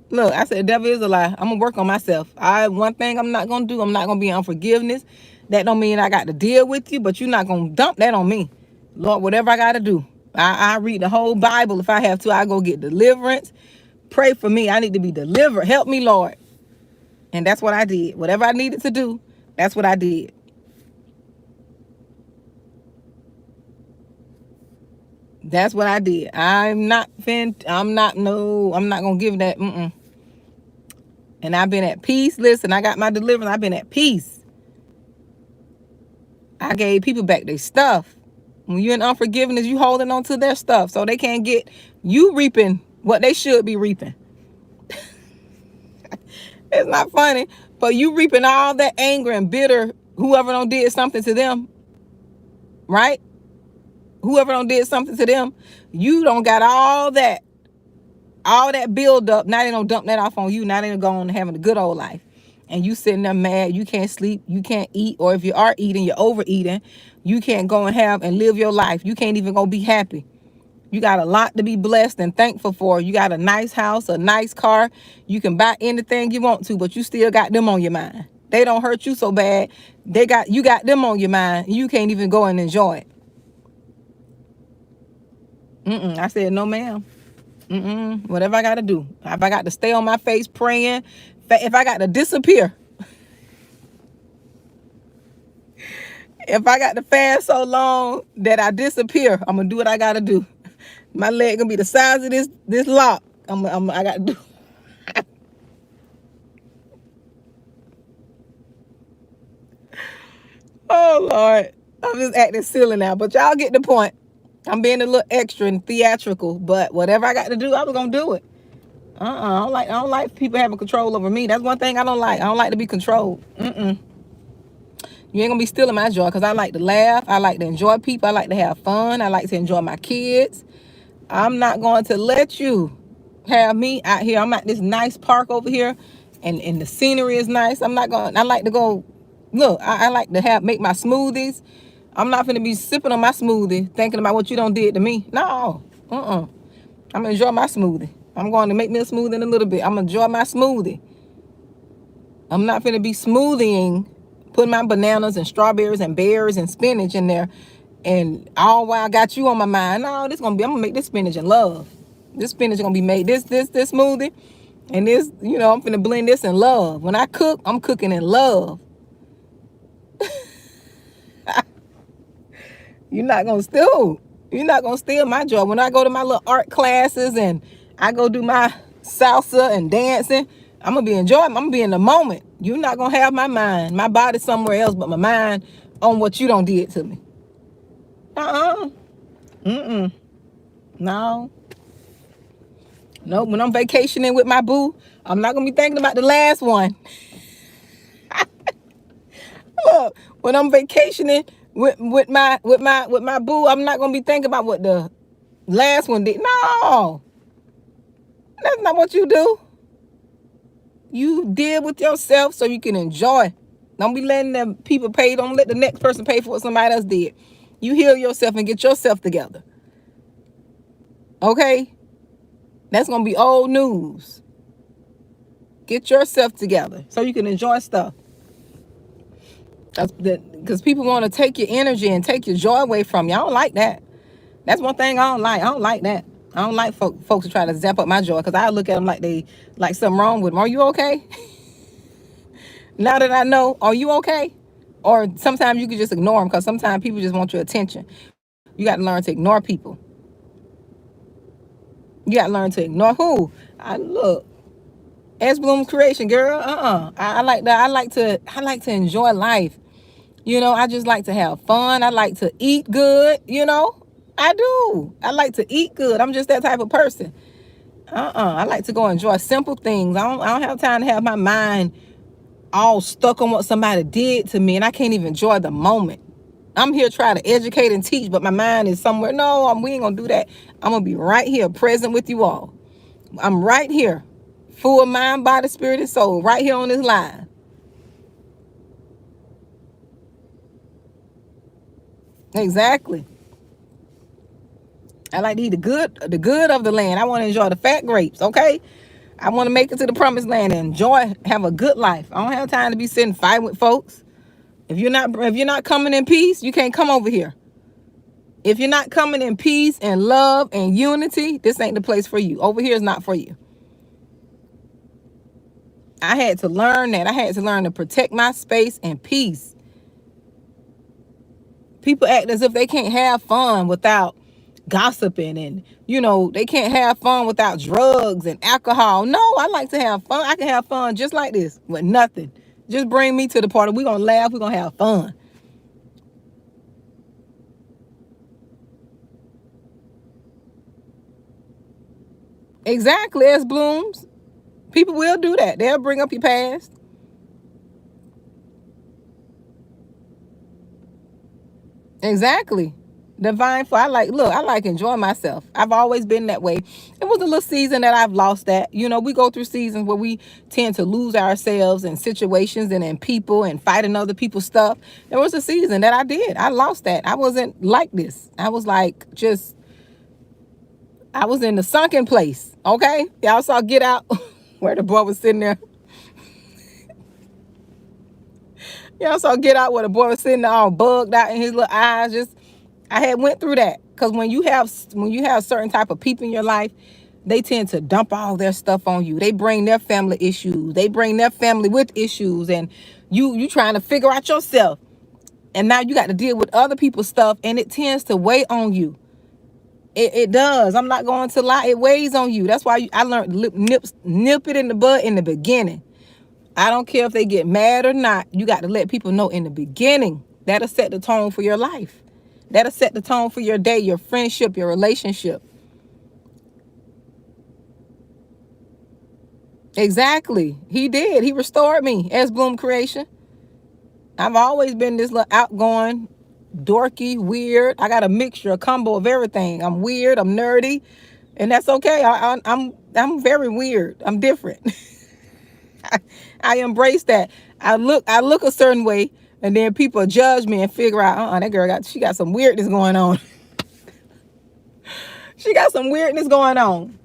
Look, I said the devil is a lie. I'm gonna work on myself. One thing I'm not gonna do, I'm not gonna be unforgiveness. That don't mean I got to deal with you, but you're not gonna dump that on me. Lord, whatever I gotta do. I read the whole Bible if I have to. I go get deliverance. Pray for me. I need to be delivered. Help me, Lord. And that's what I did. Whatever I needed to do, that's what I did. That's what I did. I'm not gonna give that. And I've been at peace. Listen, I got my deliverance. I've been at peace. I gave people back their stuff. When you're in unforgiveness, you holding on to their stuff, so they can't get you reaping what they should be reaping. It's not funny, but you reaping all that anger and bitter. Whoever done did something to them, right? Whoever done did something to them, you don't got all that build up. Now they don't dump that off on you. Now they going having a good old life. And you sitting there mad, you can't sleep, you can't eat, or if you are eating, you're overeating. You can't go and have and live your life. You can't even go be happy. You got a lot to be blessed and thankful for. You got a nice house, a nice car. You can buy anything you want to, but you still got them on your mind. They don't hurt you so bad. You got them on your mind. You can't even go and enjoy it. I said, no, ma'am. Whatever I got to do. If I got to stay on my face praying, if I got to disappear, If I got to fast so long that I disappear, I'm gonna do what I gotta do. My leg gonna be the size of this lock. I gotta do. Oh Lord, I'm just acting silly now, but y'all get the point. I'm being a little extra and theatrical, but whatever I got to do, I was gonna do it. I don't like people having control over me. That's one thing I don't like. I don't like to be controlled. You ain't gonna be stealing my joy because I like to laugh. I like to enjoy people. I like to have fun. I like to enjoy my kids. I'm not going to let you have me out here. I'm at this nice park over here, and the scenery is nice. I'm not going. I like to go. Look, I like to make my smoothies. I'm not gonna be sipping on my smoothie thinking about what you done did to me. No, I'm gonna enjoy my smoothie. I'm going to make me a smoothie in a little bit. I'm gonna enjoy my smoothie. I'm not gonna be smoothieing, putting my bananas and strawberries and berries and spinach in there, and all while I got you on my mind. No, I'm gonna make this spinach in love. This spinach gonna be made this smoothie, and this, I'm gonna blend this in love. When I cook, I'm cooking in love. You're not gonna steal. You're not gonna steal my joy. When I go to my little art classes and I go do my salsa and dancing, I'm gonna be enjoying. I'm gonna be in the moment. You're not gonna have my mind, my body somewhere else, but my mind on what you don't did to me. Uh-uh. Mm-mm. No. No. When I'm vacationing with my boo, I'm not gonna be thinking about the last one. Look, when I'm vacationing with my boo, I'm not gonna be thinking about what the last one did. No, that's not what you do. You deal with yourself so you can enjoy. Don't be letting them people pay. Don't let the next person pay for what somebody else did. You heal yourself and get yourself together. Okay? That's gonna be old news. Get yourself together so you can enjoy stuff. Because people want to take your energy and take your joy away from you. I don't like that. That's one thing I don't like. I don't like that. I don't like folks to try to zap up my joy because I look at them like something wrong with them. Are you okay? Now that I know, are you okay? Or sometimes you can just ignore them because sometimes people just want your attention. You got to learn to ignore people. You got to learn to ignore who? Look, S Bloom's creation, girl. I like that. I like to enjoy life. I just like to have fun. I like to eat good. I do. I like to eat good. I'm just that type of person. I like to go enjoy simple things. I don't have time to have my mind all stuck on what somebody did to me, and I can't even enjoy the moment. I'm here trying to educate and teach, but my mind is somewhere. No, we ain't gonna do that. I'm gonna be right here, present with you all. I'm right here, full of mind, body, spirit, and soul, right here on this line. Exactly. I like to eat the good of the land. I want to enjoy the fat grapes. Okay. I want to make it to the promised land and enjoy, have a good life. I don't have time to be sitting fighting with folks. If you're not coming in peace, you can't come over here. If you're not coming in peace and love and unity, this ain't the place for you. Over here is not for you. I had to learn that. I had to learn to protect my space and peace. People act as if they can't have fun without gossiping, and they can't have fun without drugs and alcohol. No, I like to have fun. I can have fun just like this with nothing. Just bring me to the party. We're gonna laugh. We're gonna have fun. Exactly. As blooms, people will do that. They'll bring up your past. Exactly. Divine for I like enjoying myself. I've always been that way. It was a little season that I've lost that. We go through seasons where we tend to lose ourselves in situations and in people and fighting other people's stuff. There was a season that I did. I lost that. I wasn't like this. I was like I was in the sunken place. Okay? Y'all saw Get Out where the boy was sitting there. Y'all saw Get Out where the boy was sitting there all bugged out in his little eyes. I had went through that because when you have certain type of people in your life, they tend to dump all their stuff on you. They bring their family issues. They bring their family with issues, and you trying to figure out yourself. And now you got to deal with other people's stuff, and it tends to weigh on you. It does. I'm not going to lie. It weighs on you. That's why I learned to nip it in the bud in the beginning. I don't care if they get mad or not. You got to let people know in the beginning. That'll set the tone for your life. That'll set the tone for your day, your friendship, your relationship. Exactly. He did. He restored me as Bloom Creation. I've always been this little outgoing, dorky, weird. I got a mixture, a combo of everything. I'm weird. I'm nerdy, and that's okay. I'm very weird. I'm different. I embrace that. I look a certain way, and then people judge me and figure out, that girl she got some weirdness going on. She got some weirdness going on.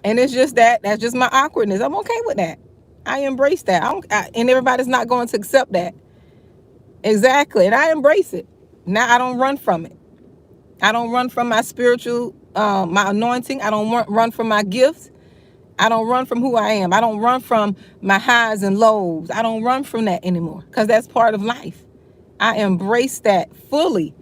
And it's just that's just my awkwardness. I'm okay with that. I embrace that. And everybody's not going to accept that. Exactly. And I embrace it. Now I don't run from it. I don't run from my spiritual, my anointing. I don't run from my gifts. I don't run from who I am. I don't run from my highs and lows. I don't run from that anymore because that's part of life. I embrace that fully.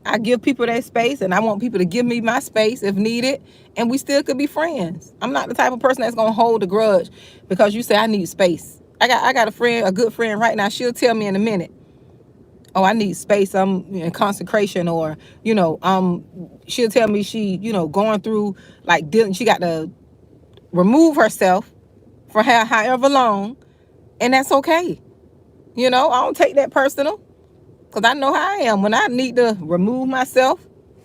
I give people their space, and I want people to give me my space if needed, and we still could be friends. I'm not the type of person that's going to hold a grudge because you say I need space. I got a good friend right now. She'll tell me in a minute, oh, I need space. I'm in consecration, or, she'll tell me she, going through, like, she got to remove herself for however long, and that's okay. I don't take that personal. Because I know how I am. When I need to remove myself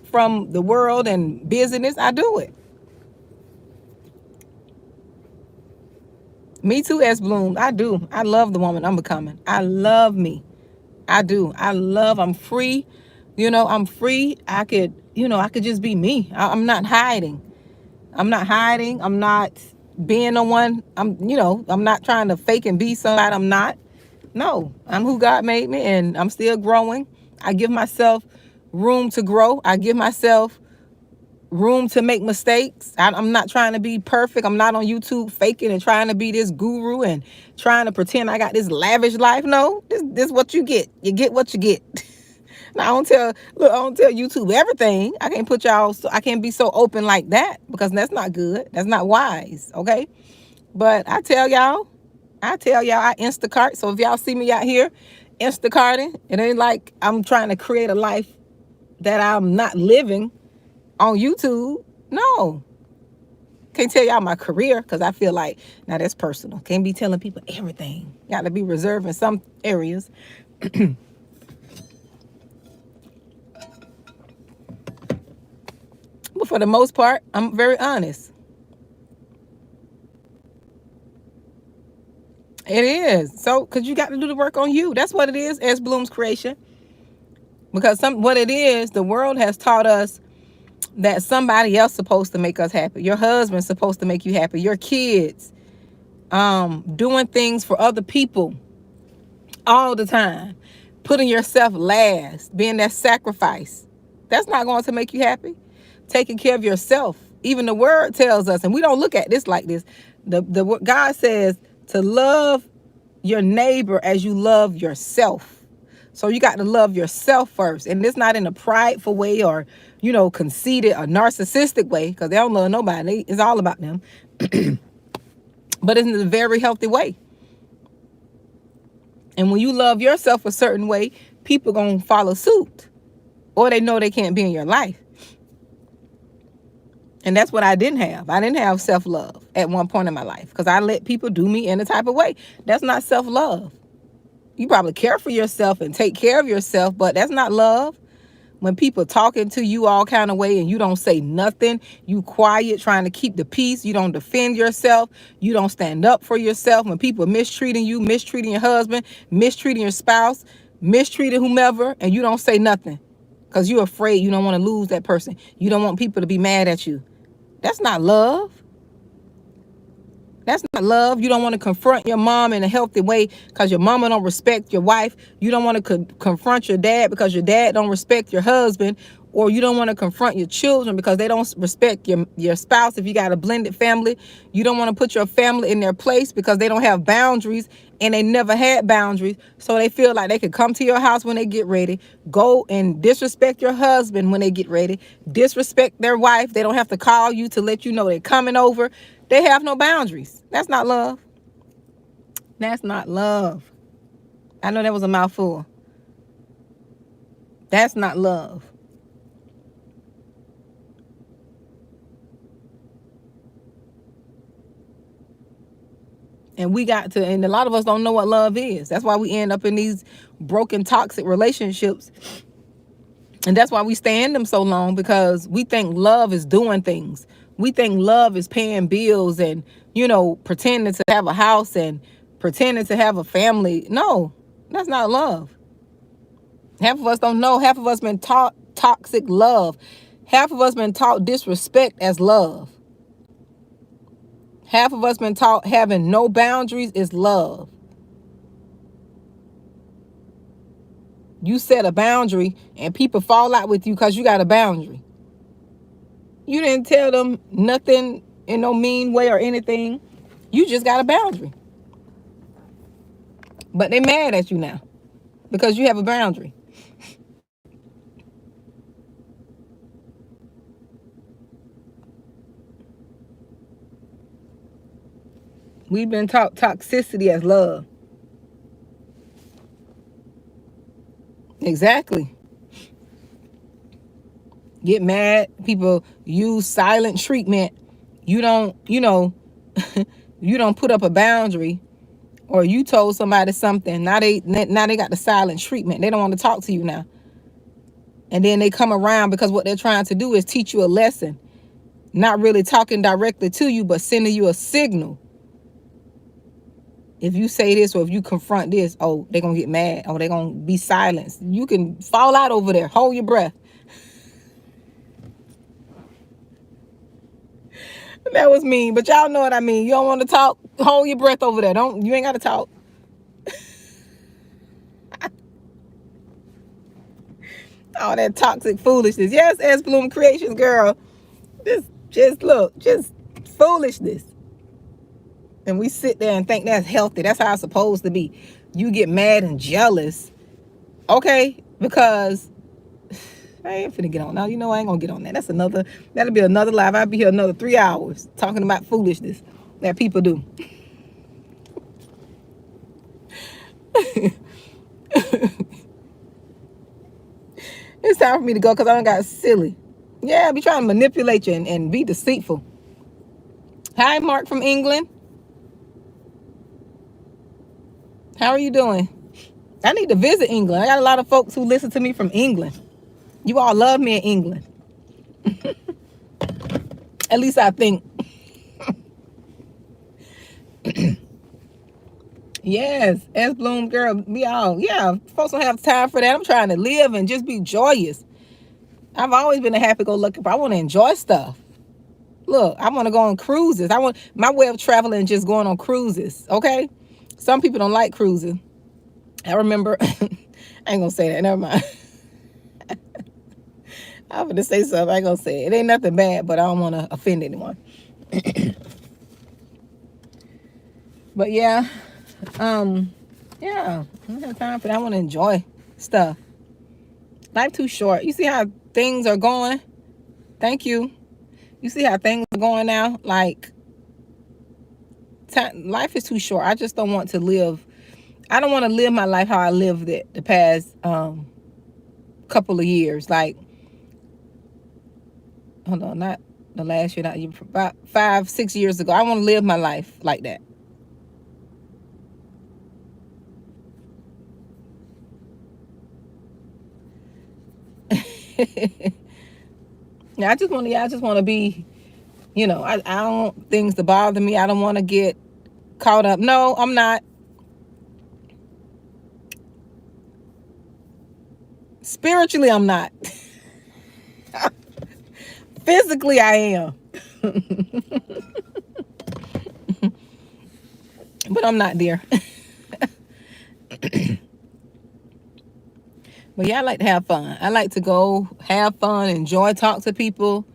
from the world and busyness, I do it. Me too, S. Bloom. I do. I love the woman I'm becoming. I love me. I do. I'm free. I'm free. I could just be me. I'm not hiding. I'm not being the one. I'm not trying to fake and be somebody I'm not. No, I'm who God made me, and I'm still growing. I give myself room to grow. I give myself room to make mistakes. I'm not trying to be perfect. I'm not on YouTube faking and trying to be this guru and trying to pretend I got this lavish life. No, this is what you get. You get what you get. Now, I don't tell YouTube everything. I can't I can't be so open like that because that's not good. That's not wise, okay? But I tell y'all, I Instacart. So if y'all see me out here Instacarting, it ain't like I'm trying to create a life that I'm not living on YouTube. No. Can't tell y'all my career because I feel like, now that's personal. Can't be telling people everything. Got to be reserved in some areas. But for the most part, I'm very honest. It is. So, because you got to do the work on you. That's what it is, as Bloom's Creation. Because what it is, the world has taught us that somebody else supposed to make us happy. Your husband's supposed to make you happy. Your kids. Doing things for other people all the time. Putting yourself last. Being that sacrifice. That's not going to make you happy. Taking care of yourself. Even the word tells us, and we don't look at this like this. The God says to love your neighbor as you love yourself. So you got to love yourself first. And it's not in a prideful way or, conceited or narcissistic way, because they don't love nobody. It's all about them. But it's in a very healthy way. And when you love yourself a certain way, people going to follow suit. Or they know they can't be in your life. And that's what I didn't have. I didn't have self-love at one point in my life because I let people do me in a type of way. That's not self-love. You probably care for yourself and take care of yourself, but that's not love. When people talking to you all kind of way and you don't say nothing, you quiet, trying to keep the peace. You don't defend yourself. You don't stand up for yourself. When people mistreating you, mistreating your husband, mistreating your spouse, mistreating whomever, and you don't say nothing because you're afraid you don't want to lose that person. You don't want people to be mad at you. That's not love. That's not love. You don't want to confront your mom in a healthy way because your mama don't respect your wife. You don't want to confront your dad because your dad don't respect your husband, or you don't want to confront your children because they don't respect your spouse. If you got a blended family, you don't want to put your family in their place because they don't have boundaries and they never had boundaries. So they feel like they could come to your house when they get ready, go and disrespect your husband when they get ready, disrespect their wife. They don't have to call you to let you know they're coming over. They have no boundaries. That's not love. That's not love. I know that was a mouthful. That's not love. And we got to, and a lot of us don't know what love is. That's why we end up in these broken, toxic relationships. And that's why we stay in them so long, because we think love is doing things. We think love is paying bills and, pretending to have a house and pretending to have a family. No, that's not love. Half of us don't know. Half of us been taught toxic love. Half of us been taught disrespect as love. Half of us been taught having no boundaries is love. You set a boundary and people fall out with you because you got a boundary. You didn't tell them nothing in no mean way or anything. You just got a boundary. But they mad at you now because you have a boundary. We've been taught toxicity as love. Exactly. Get mad. People use silent treatment. You don't, you don't put up a boundary, or you told somebody something. Now they got the silent treatment. They don't want to talk to you now. And then they come around because what they're trying to do is teach you a lesson. Not really talking directly to you, but sending you a signal. If you say this or if you confront this, oh, they're going to get mad. Oh, they're going to be silenced. You can fall out over there. Hold your breath. That was mean, but y'all know what I mean. You don't want to talk? Hold your breath over there. You ain't got to talk. All that toxic foolishness. Yes, S. Bloom Creations, girl. Just foolishness. And we sit there and think that's healthy. That's how it's supposed to be. You get mad and jealous. Okay, because I ain't finna get on. Now, I ain't gonna get on that. That'll be another live. I'll be here another 3 hours talking about foolishness that people do. It's time for me to go because I done got silly. Yeah, I be trying to manipulate you and be deceitful. Hi, Mark from England. How are you doing? I need to visit England. I got a lot of folks who listen to me from England. You all love me in England. At least I think. Yes, S. Bloom, girl, yeah, folks don't have time for that. I'm trying to live and just be joyous. I've always been a happy-go-lucky, but I want to enjoy stuff. Look, I want to go on cruises. My way of traveling is just going on cruises, okay? Some people don't like cruising. I remember, I ain't gonna say that, never mind. I'm gonna say something, I ain't gonna say it. It ain't nothing bad, but I don't want to offend anyone. But yeah, I don't have time for that. I want to enjoy stuff. Life too short. You see how things are going? Thank you. You see how things are going now? Like, life is too short. I just don't want to live. I don't want to live my life how I lived it the past couple of years. Like, hold on, not the last year, about 5-6 years ago. I want to live my life like that. I just want to be, I don't want things to bother me. I don't want to get caught up. No, I'm not. Spiritually, I'm not. Physically, I am. But I'm not there. But yeah, I like to have fun. I like to go have fun, enjoy, talk to people.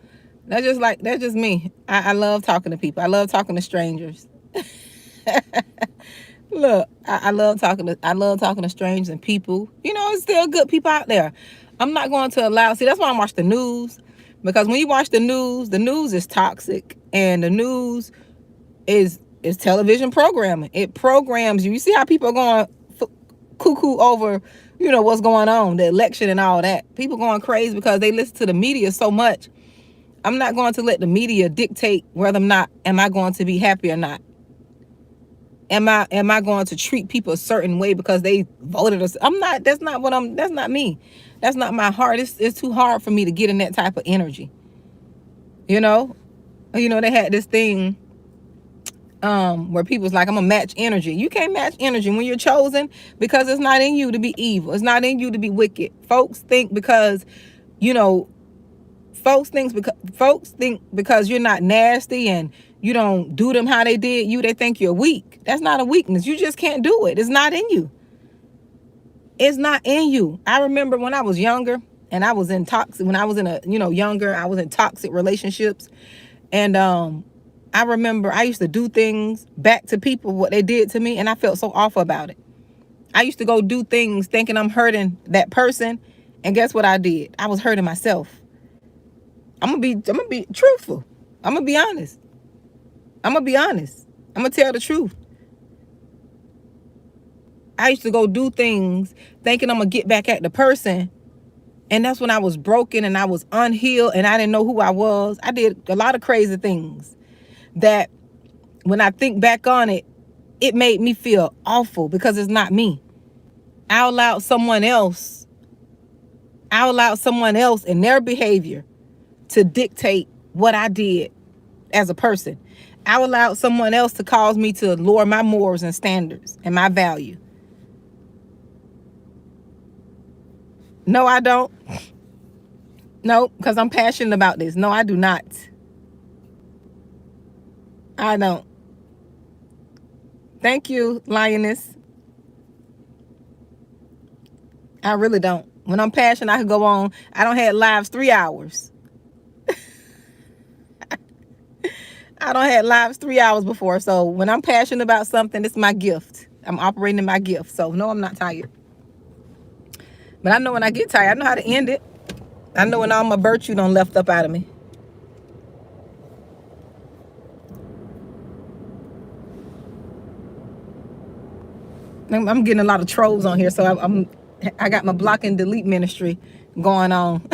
That's just me. I love talking to people. I love talking to strangers. Look, I love talking to strangers and people. You know, it's still good people out there. I'm not going to allow. See, that's why I watch the news, because when you watch the news is toxic, and the news is television programming. It programs you. You see how people are going cuckoo over, what's going on, the election and all that. People going crazy because they listen to the media so much. I'm not going to let the media dictate whether am I going to be happy or not. Am I going to treat people a certain way because they voted us? I'm not. That's not me. That's not my heart. It's too hard for me to get in that type of energy. You know, they had this thing where people's like, I'm gonna match energy. You can't match energy when you're chosen, because it's not in you to be evil. It's not in you to be wicked. Folks think because you're not nasty and you don't do them how they did you, they think you're weak. That's not a weakness. You just can't do it. It's not in you. It's not in you. I remember when I was younger and I was in toxic, when I was in I was in toxic relationships. And I remember I used to do things back to people, what they did to me, and I felt so awful about it. I used to go do things thinking I'm hurting that person, and guess what I did? I was hurting myself. I'm gonna be truthful. I'm gonna be honest. I'm gonna tell the truth. I used to go do things thinking I'm gonna get back at the person, and that's when I was broken and I was unhealed and I didn't know who I was. I did a lot of crazy things that when I think back on it, it made me feel awful because it's not me. I allowed someone else and their behavior to dictate what I did as a person. I allowed someone else to cause me to lower my morals and standards and my value. No, I don't. No, because I'm passionate about this. No, I do not. I don't. Thank you, Lioness. I really don't. When I'm passionate, I can go on. I don't have lives 3 hours. I don't have lives 3 hours before. So when I'm passionate about something, it's my gift. I'm operating in my gift. So no, I'm not tired. But I know when I get tired, I know how to end it. I know when all my virtue done left up out of me. I'm getting a lot of trolls on here, so I got my block and delete ministry going on.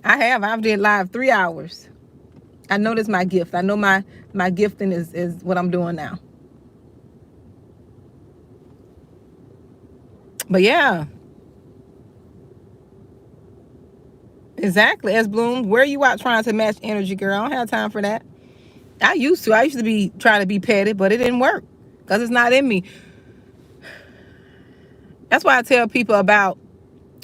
I've did live 3 hours. I know this is my gift. I know my gifting is what I'm doing now. But yeah. Exactly. As Bloom, where you out trying to match energy, girl? I don't have time for that. I used to be trying to be petty, but it didn't work because it's not in me. That's why I tell people about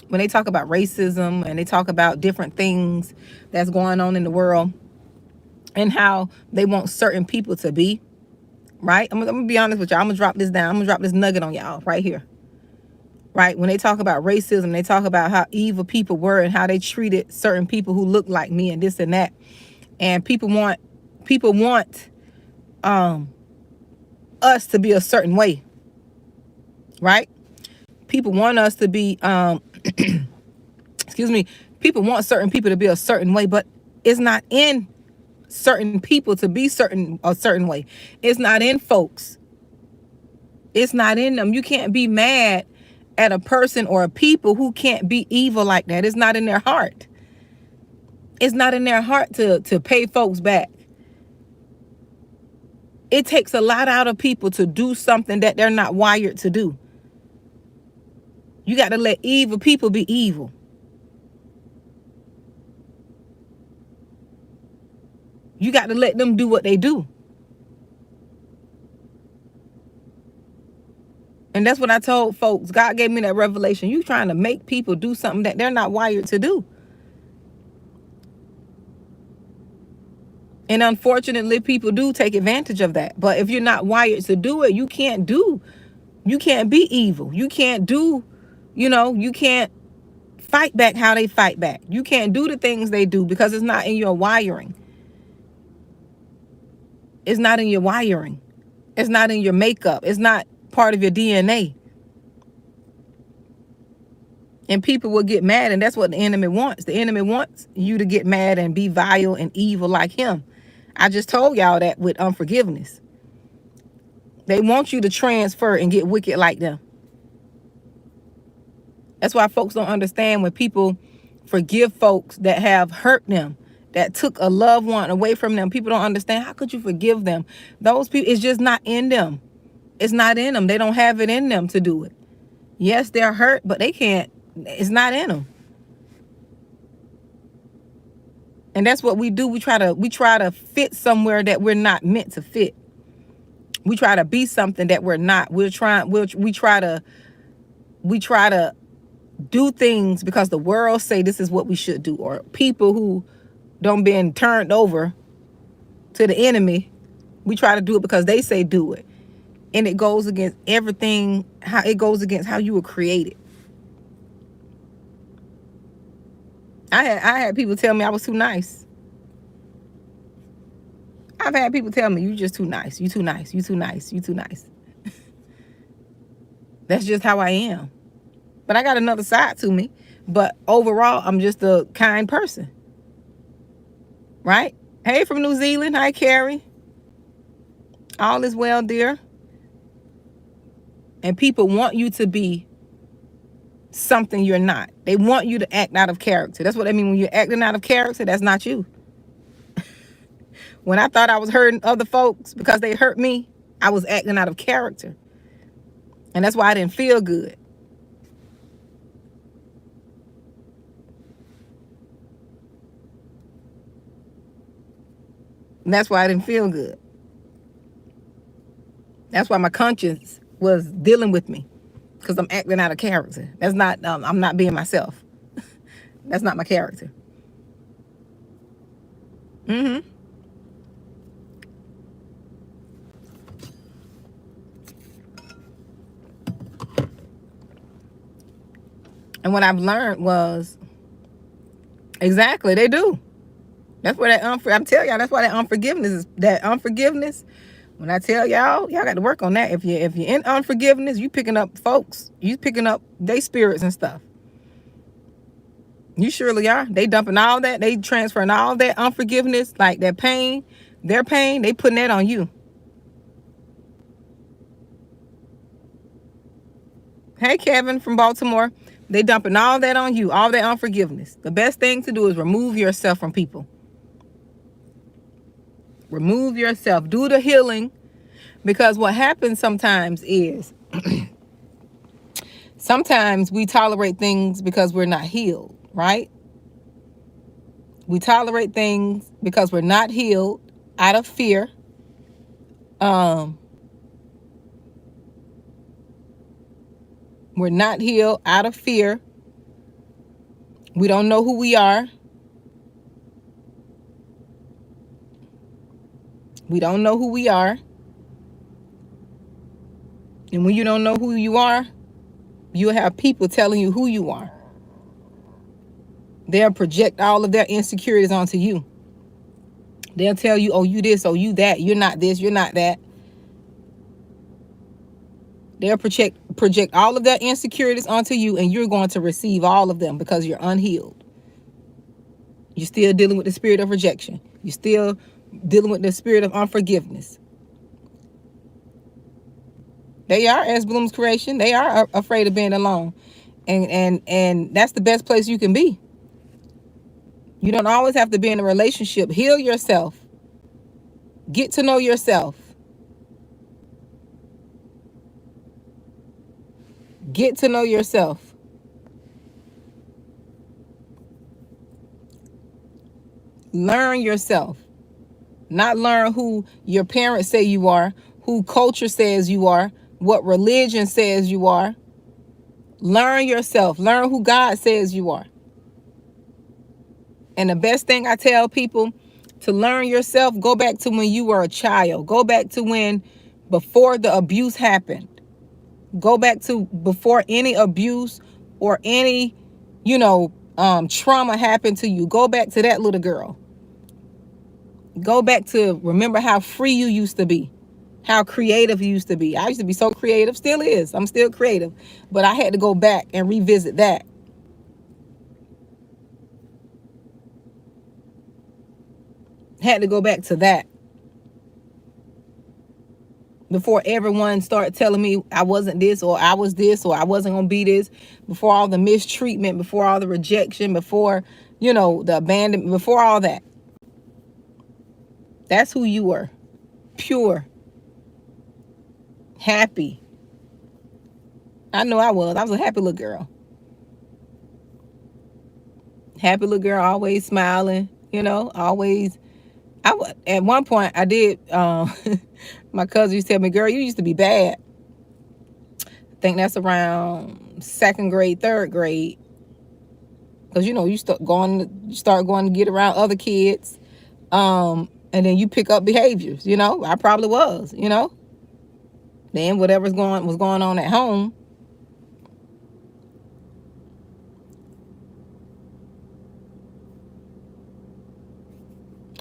when they talk about racism and they talk about different things that's going on in the world and how they want certain people to be, right? I'm gonna be honest with y'all. I'm gonna drop this down. I'm gonna drop this nugget on y'all right here. Right? When they talk about racism, they talk about how evil people were and how they treated certain people who look like me and this and that. And people want us to be a certain way. Right? People want us to be excuse me, people want certain people to be a certain way, but it's not in certain people to be a certain way. It's not in folks. It's not in them. You can't be mad at a person or a people who can't be evil like that. It's not in their heart. It's not in their heart to pay folks back. It takes a lot out of people to do something that they're not wired to do. You got to let evil people be evil. You got to let them do what they do. And that's what I told folks. God gave me that revelation. You trying to make people do something that they're not wired to do. And unfortunately, people do take advantage of that. But if you're not wired to do it, you can't do You can't be evil. You can't do, you can't fight back how they fight back. You can't do the things they do because it's not in your wiring. It's not in your wiring. It's not in your makeup. It's not part of your DNA. And people will get mad, and that's what the enemy wants. The enemy wants you to get mad and be vile and evil like him. I just told y'all that with unforgiveness. They want you to transfer and get wicked like them. That's why folks don't understand when people forgive folks that have hurt them, that took a loved one away from them. People don't understand. How could you forgive them? Those people, it's just not in them. It's not in them. They don't have it in them to do it. Yes, they're hurt, but they can't. It's not in them. And that's what we do. We try to fit somewhere that we're not meant to fit. We try to be something that we're not. We try to do things because the world say this is what we should do, or people who don't been turned over to the enemy, we try to do it because they say do it. And it goes against everything, how it goes against how you were created. I had people tell me I was too nice. I've had people tell me, you just too nice. You too nice. You too nice. You too nice. That's just how I am. But I got another side to me. But overall, I'm just a kind person. Right? Hey, from New Zealand. Hi, Carrie. All is well, dear. And people want you to be something you're not. They want you to act out of character. That's what I mean. When you're acting out of character, that's not you. When I thought I was hurting other folks because they hurt me, I was acting out of character. And that's why I didn't feel good. And that's why I didn't feel good. That's why my conscience was dealing with me, because I'm acting out of character. That's not, I'm not being myself. That's not my character. And what I've learned was, exactly, they do. That's where I'm telling y'all, that's why that unforgiveness, when I tell y'all got to work on that. If you're in unforgiveness, you picking up folks, you picking up their spirits and stuff. You surely are. They dumping all that, they transferring all that unforgiveness, like that pain, their pain, they putting that on you. Hey, Kevin from Baltimore. They dumping all that on you, all that unforgiveness. The best thing to do is remove yourself from people. Remove yourself. Do the healing. Because what happens sometimes is, sometimes we tolerate things because we're not healed, right? We tolerate things because we're not healed out of fear. We're not healed out of fear. We don't know who we are. We don't know who we are. And when you don't know who you are, you'll have people telling you who you are. They'll project all of their insecurities onto you. They'll tell you, oh, you this, oh, you that. You're not this, you're not that. They'll project all of their insecurities onto you, and you're going to receive all of them because you're unhealed. You're still dealing with the spirit of rejection. You're still dealing with the spirit of unforgiveness. They are, as Bloom's creation, they are afraid of being alone. And that's the best place you can be. You don't always have to be in a relationship. Heal yourself. Get to know yourself. Get to know yourself. Learn yourself. Not learn who your parents say you are, who culture says you are, what religion says you are. Learn yourself. Learn who God says you are. And the best thing I tell people to learn yourself, go back to when you were a child. Go back to when, before the abuse happened. Go back to before any abuse or any, trauma happened to you. Go back to that little girl. Go back to remember how free you used to be, how creative you used to be. I used to be so creative, still is. I'm still creative, but I had to go back and revisit that. Had to go back to that before everyone started telling me I wasn't this or I was this or I wasn't gonna be this. Before all the mistreatment, before all the rejection, before the abandonment, before all that. That's who you were. Pure, happy. I know I was. I was a happy little girl. Happy little girl, always smiling. Always. At one point I did. My cousin used to tell me, "Girl, you used to be bad." I think that's around second grade, third grade, because you start going to get around other kids, and then you pick up behaviors. I probably was. Then whatever's was going on at home.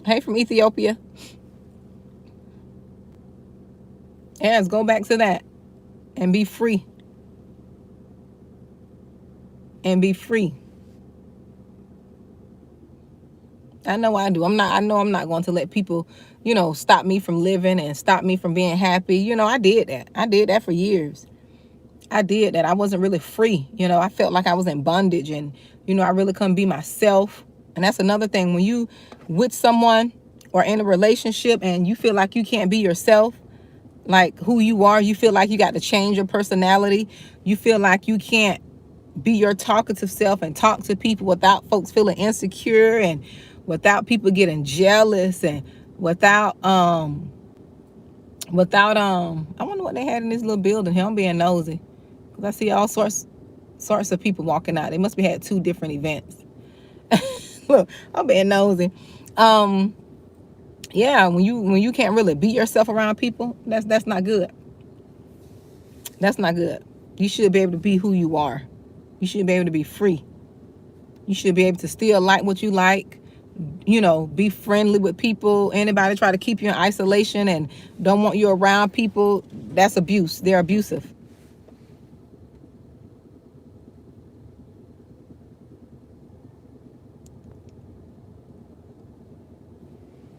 Hey, from Ethiopia. Yes, go back to that and be free. And be free. I know I do. I know I'm not going to let people, stop me from living and stop me from being happy. I did that. I did that for years. I did that. I wasn't really free. I felt like I was in bondage, and, I really couldn't be myself. And that's another thing. When you with someone or in a relationship and you feel like you can't be yourself, like who you are, you feel like you got to change your personality. You feel like you can't be your talkative self and talk to people without folks feeling insecure, and without people getting jealous, and without I wonder what they had in this little building here. I'm being nosy because I see all sorts of people walking out. They must be had two different events. Look, I'm being nosy. Yeah, when you can't really be yourself around people, that's not good. That's not good. You should be able to be who you are. You should be able to be free. You should be able to still like what you like, be friendly with people. Anybody try to keep you in isolation and don't want you around people, that's abuse. They're abusive.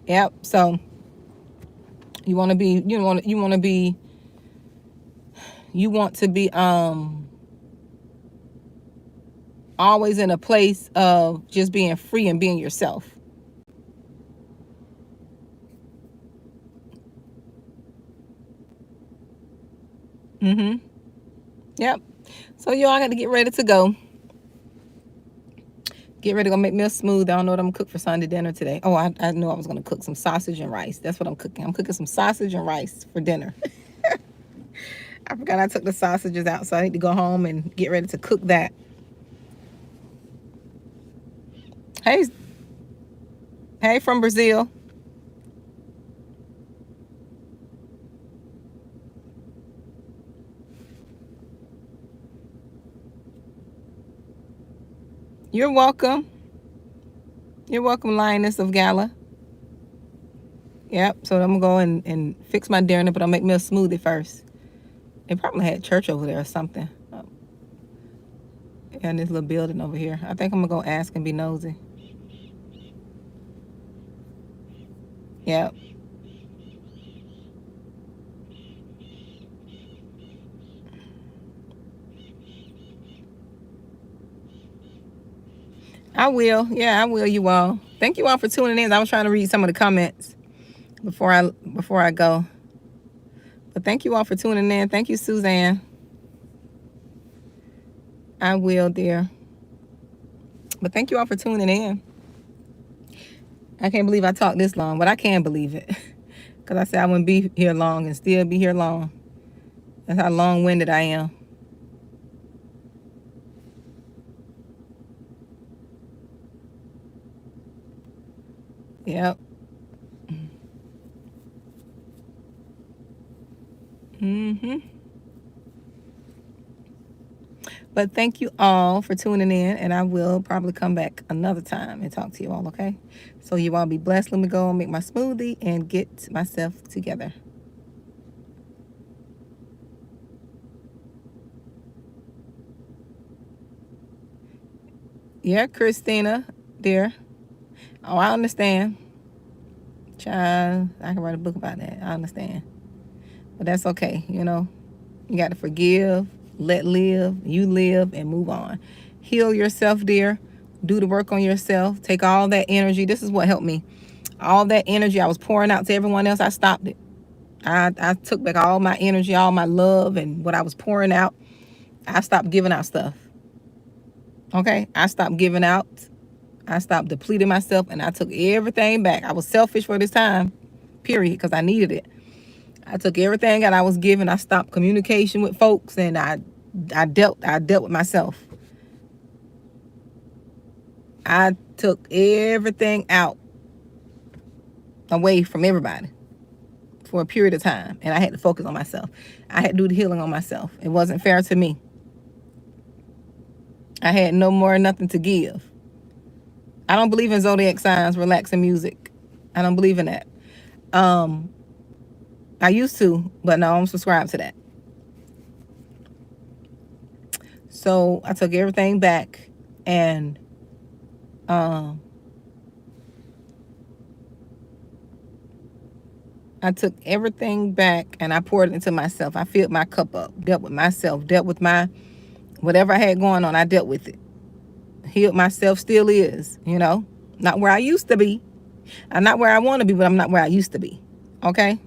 Yep. So you want to be always in a place of just being free and being yourself. Yep. So y'all, I got to get ready to go. Get ready to go make me a smoothie. I don't know what I'm gonna cook for Sunday dinner today. Oh, I knew I was gonna cook some sausage and rice. That's what I'm cooking. I'm cooking some sausage and rice for dinner. I forgot I took the sausages out, so I need to go home and get ready to cook that. Hey, hey from Brazil. You're welcome. You're welcome, Lioness of Gala. Yep. So I'm gonna go and fix my dinner, but I'll make me a smoothie first. They probably had church over there or something. Oh, yeah, in this little building over here. I think I'm gonna go ask and be nosy. Yep. I will. Yeah, I will, you all. Thank you all for tuning in. I was trying to read some of the comments before I go. But thank you all for tuning in. Thank you, Suzanne. I will, dear. But thank you all for tuning in. I can't believe I talked this long, but I can believe it. Because I said I wouldn't be here long and still be here long. That's how long-winded I am. Yep. But thank you all for tuning in, and I will probably come back another time and talk to you all, okay? So you all be blessed. Let me go and make my smoothie and get myself together. Yeah, Christina, dear. Oh, I understand. Child, I can write a book about that. I understand. But that's okay, you know. You got to forgive, let live, you live, and move on. Heal yourself, dear. Do the work on yourself. Take all that energy. This is what helped me. All that energy I was pouring out to everyone else, I stopped it. I took back all my energy, all my love, and what I was pouring out. I stopped giving out stuff. Okay? I stopped giving out. I stopped depleting myself, and I took everything back. I was selfish for this time, period, because I needed it. I took everything that I was given. I stopped communication with folks, and I dealt with myself. I took everything out away from everybody for a period of time, and I had to focus on myself. I had to do the healing on myself. It wasn't fair to me. I had no more nothing to give. I don't believe in zodiac signs, relaxing music. I don't believe in that. I used to, but no, I'm subscribed to that. So I took everything back, and I took everything back and I poured it into myself. I filled my cup up, dealt with myself, dealt with my whatever I had going on. I dealt with it. Healed myself, still is, you know. Not where I used to be. I'm not where I want to be, but I'm not where I used to be. Okay?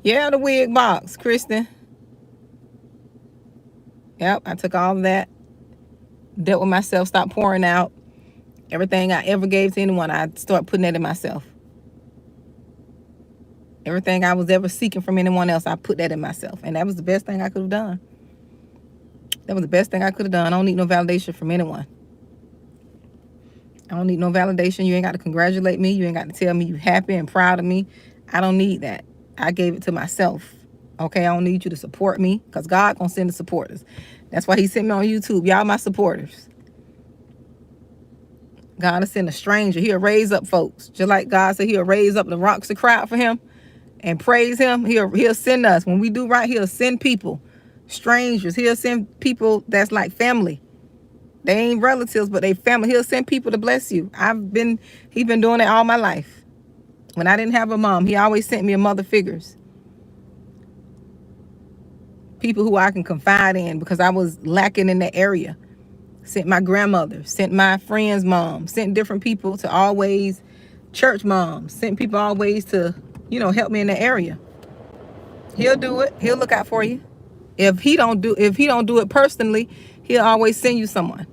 Yeah, the wig box, Kristen. Yep, I took all of that, dealt with myself, stopped pouring out. Everything I ever gave to anyone, I started putting that in myself. Everything I was ever seeking from anyone else, I put that in myself. And that was the best thing I could have done. That was the best thing I could have done. I don't need no validation from anyone. I don't need no validation. You ain't got to congratulate me. You ain't got to tell me you happy and proud of me. I don't need that. I gave it to myself. Okay, I don't need you to support me, because God gonna send the supporters. That's why he sent me on YouTube. Y'all my supporters. God will send a stranger. He'll raise up folks. Just like God said he'll raise up the rocks to cry out for him and praise him. He'll send us. When we do right, he'll send people. Strangers. He'll send people that's like family. They ain't relatives, but they family. He'll send people to bless you. He's been doing it all my life. When I didn't have a mom, he always sent me a mother figures. People who I can confide in because I was lacking in that area. Sent my grandmother, sent my friend's mom, sent different people to always, church moms, sent people always to, help me in that area. He'll do it. He'll look out for you. If he don't do it personally, he'll always send you someone.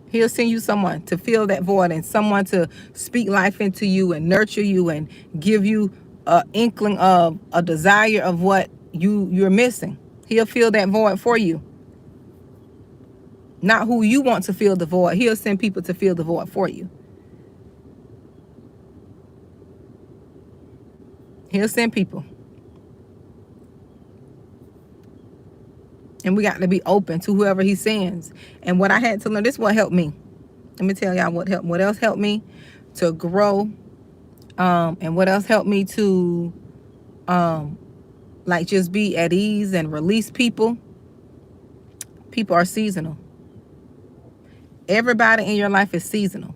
He'll send you someone to fill that void, and someone to speak life into you and nurture you and give you an inkling of a desire of what you're missing. He'll fill that void for you. Not who you want to fill the void. He'll send people to fill the void for you. He'll send people. And we got to be open to whoever he sends. And what I had to learn, this is what helped me. Let me tell y'all what helped. What else helped me to grow, and what else helped me to just be at ease and release people. People are seasonal. Everybody in your life is seasonal.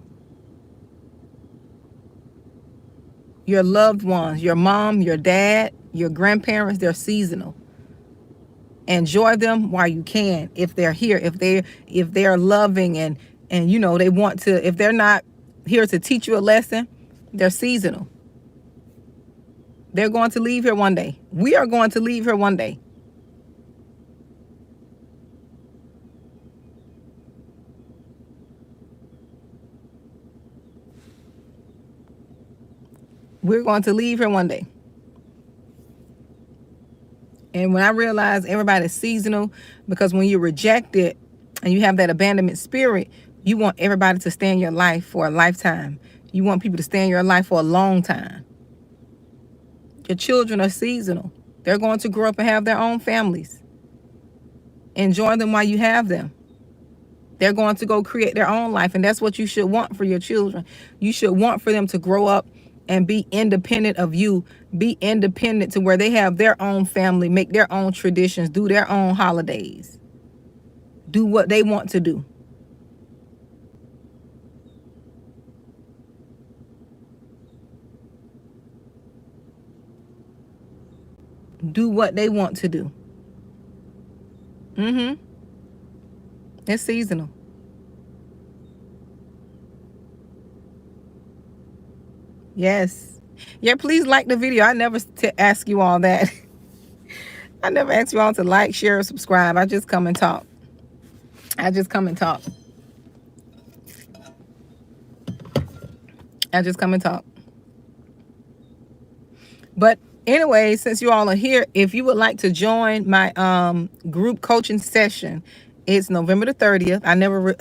Your loved ones, your mom, your dad, your grandparents, they're seasonal. Enjoy them while you can. If they're here, if they're loving and they want to, if they're not here to teach you a lesson, they're seasonal. They're going to leave here one day. We are going to leave here one day. We're going to leave here one day. And when I realized everybody's seasonal, because when you reject it and you have that abandonment spirit, you want everybody to stay in your life for a lifetime. You want people to stay in your life for a long time. Your children are seasonal. They're going to grow up and have their own families. Enjoy them while you have them. They're going to go create their own life, and that's what you should want for your children. You should want for them to grow up and be independent of you, be independent to where they have their own family, make their own traditions, do their own holidays, do what they want to do. Do what they want to do. Mm-hmm. It's seasonal. Yes. Yeah, please like the video. I never ask you all that. I never ask you all to like, share, or subscribe. I just come and talk. I just come and talk. I just come and talk. But anyway, since you all are here, if you would like to join my group coaching session, it's November the 30th. I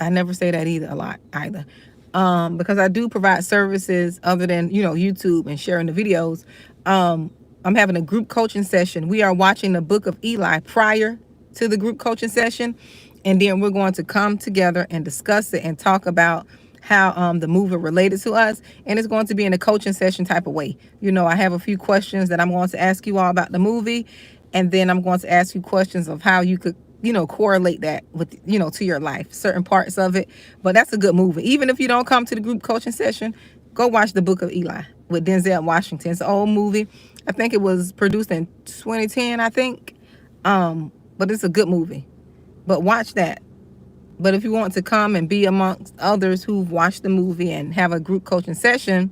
never say that a lot either. Because I do provide services other than, YouTube and sharing the videos. I'm having a group coaching session. We are watching the book of Eli prior to the group coaching session, and then we're going to come together and discuss it and talk about how the movie related to us, and it's going to be in a coaching session type of way. I have a few questions that I'm going to ask you all about the movie, and then I'm going to ask you questions of how you could correlate that with to your life, certain parts of it. But that's a good movie. Even if you don't come to the group coaching session, go watch the book of Eli with Denzel Washington. It's an old movie. I think it was produced in 2010, I think. But it's a good movie. But watch that. But if you want to come and be amongst others who've watched the movie and have a group coaching session,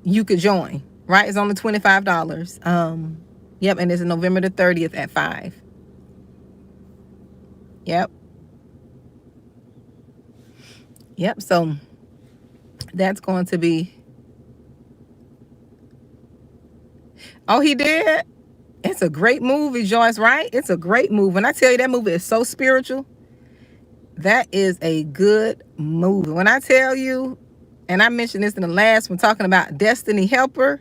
you could join, right? It's only $25. Yep, and it's November the 30th at 5. Yep. Yep, so that's going to be... Oh, he did? It's a great movie, Joyce, right? It's a great movie. When I tell you that movie is so spiritual, that is a good movie. When I tell you, and I mentioned this in the last one, talking about Destiny Helper,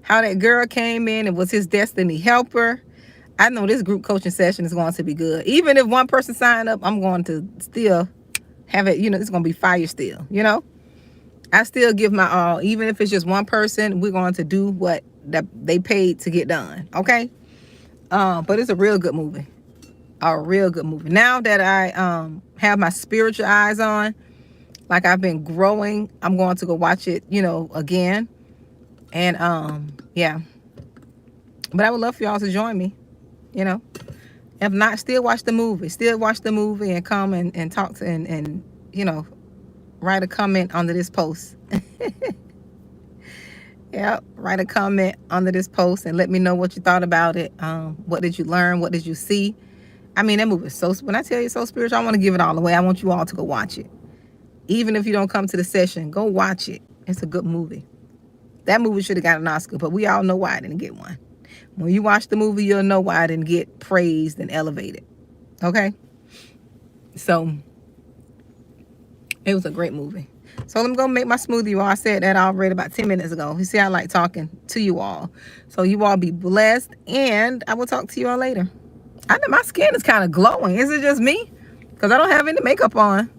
how that girl came in and was his Destiny Helper. I know this group coaching session is going to be good. Even if one person sign up, I'm going to still have it, it's going to be fire still, I still give my all. Even if it's just one person, we're going to do what that they paid to get done, okay? But it's a real good movie. A real good movie. Now that I have my spiritual eyes on, like I've been growing, I'm going to go watch it, again. And yeah. But I would love for y'all to join me, If not, still watch the movie. Still watch the movie and come and talk to and write a comment under this post. Yeah, write a comment under this post and let me know what you thought about it. What did you learn? What did you see? I mean, that movie is so... When I tell you it's so spiritual, I want to give it all away. I want you all to go watch it. Even if you don't come to the session, go watch it. It's a good movie. That movie should have got an Oscar, but we all know why I didn't get one. When you watch the movie, you'll know why I didn't get praised and elevated. Okay? So, it was a great movie. So let me go make my smoothie, y'all. I said that already about 10 minutes ago. You see, I like talking to you all. So you all be blessed, and I will talk to you all later. I know my skin is kind of glowing. Is it just me? Because I don't have any makeup on.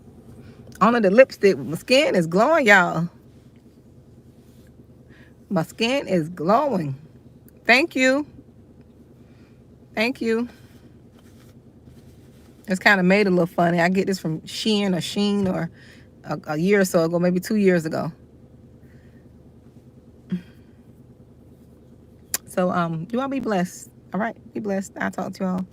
Only the lipstick. My skin is glowing, y'all. My skin is glowing. Thank you. Thank you. It's kind of made a little funny. I get this from Sheen or a year or so ago, maybe 2 years ago. So you all be blessed. All right, be blessed. I'll talk to you all.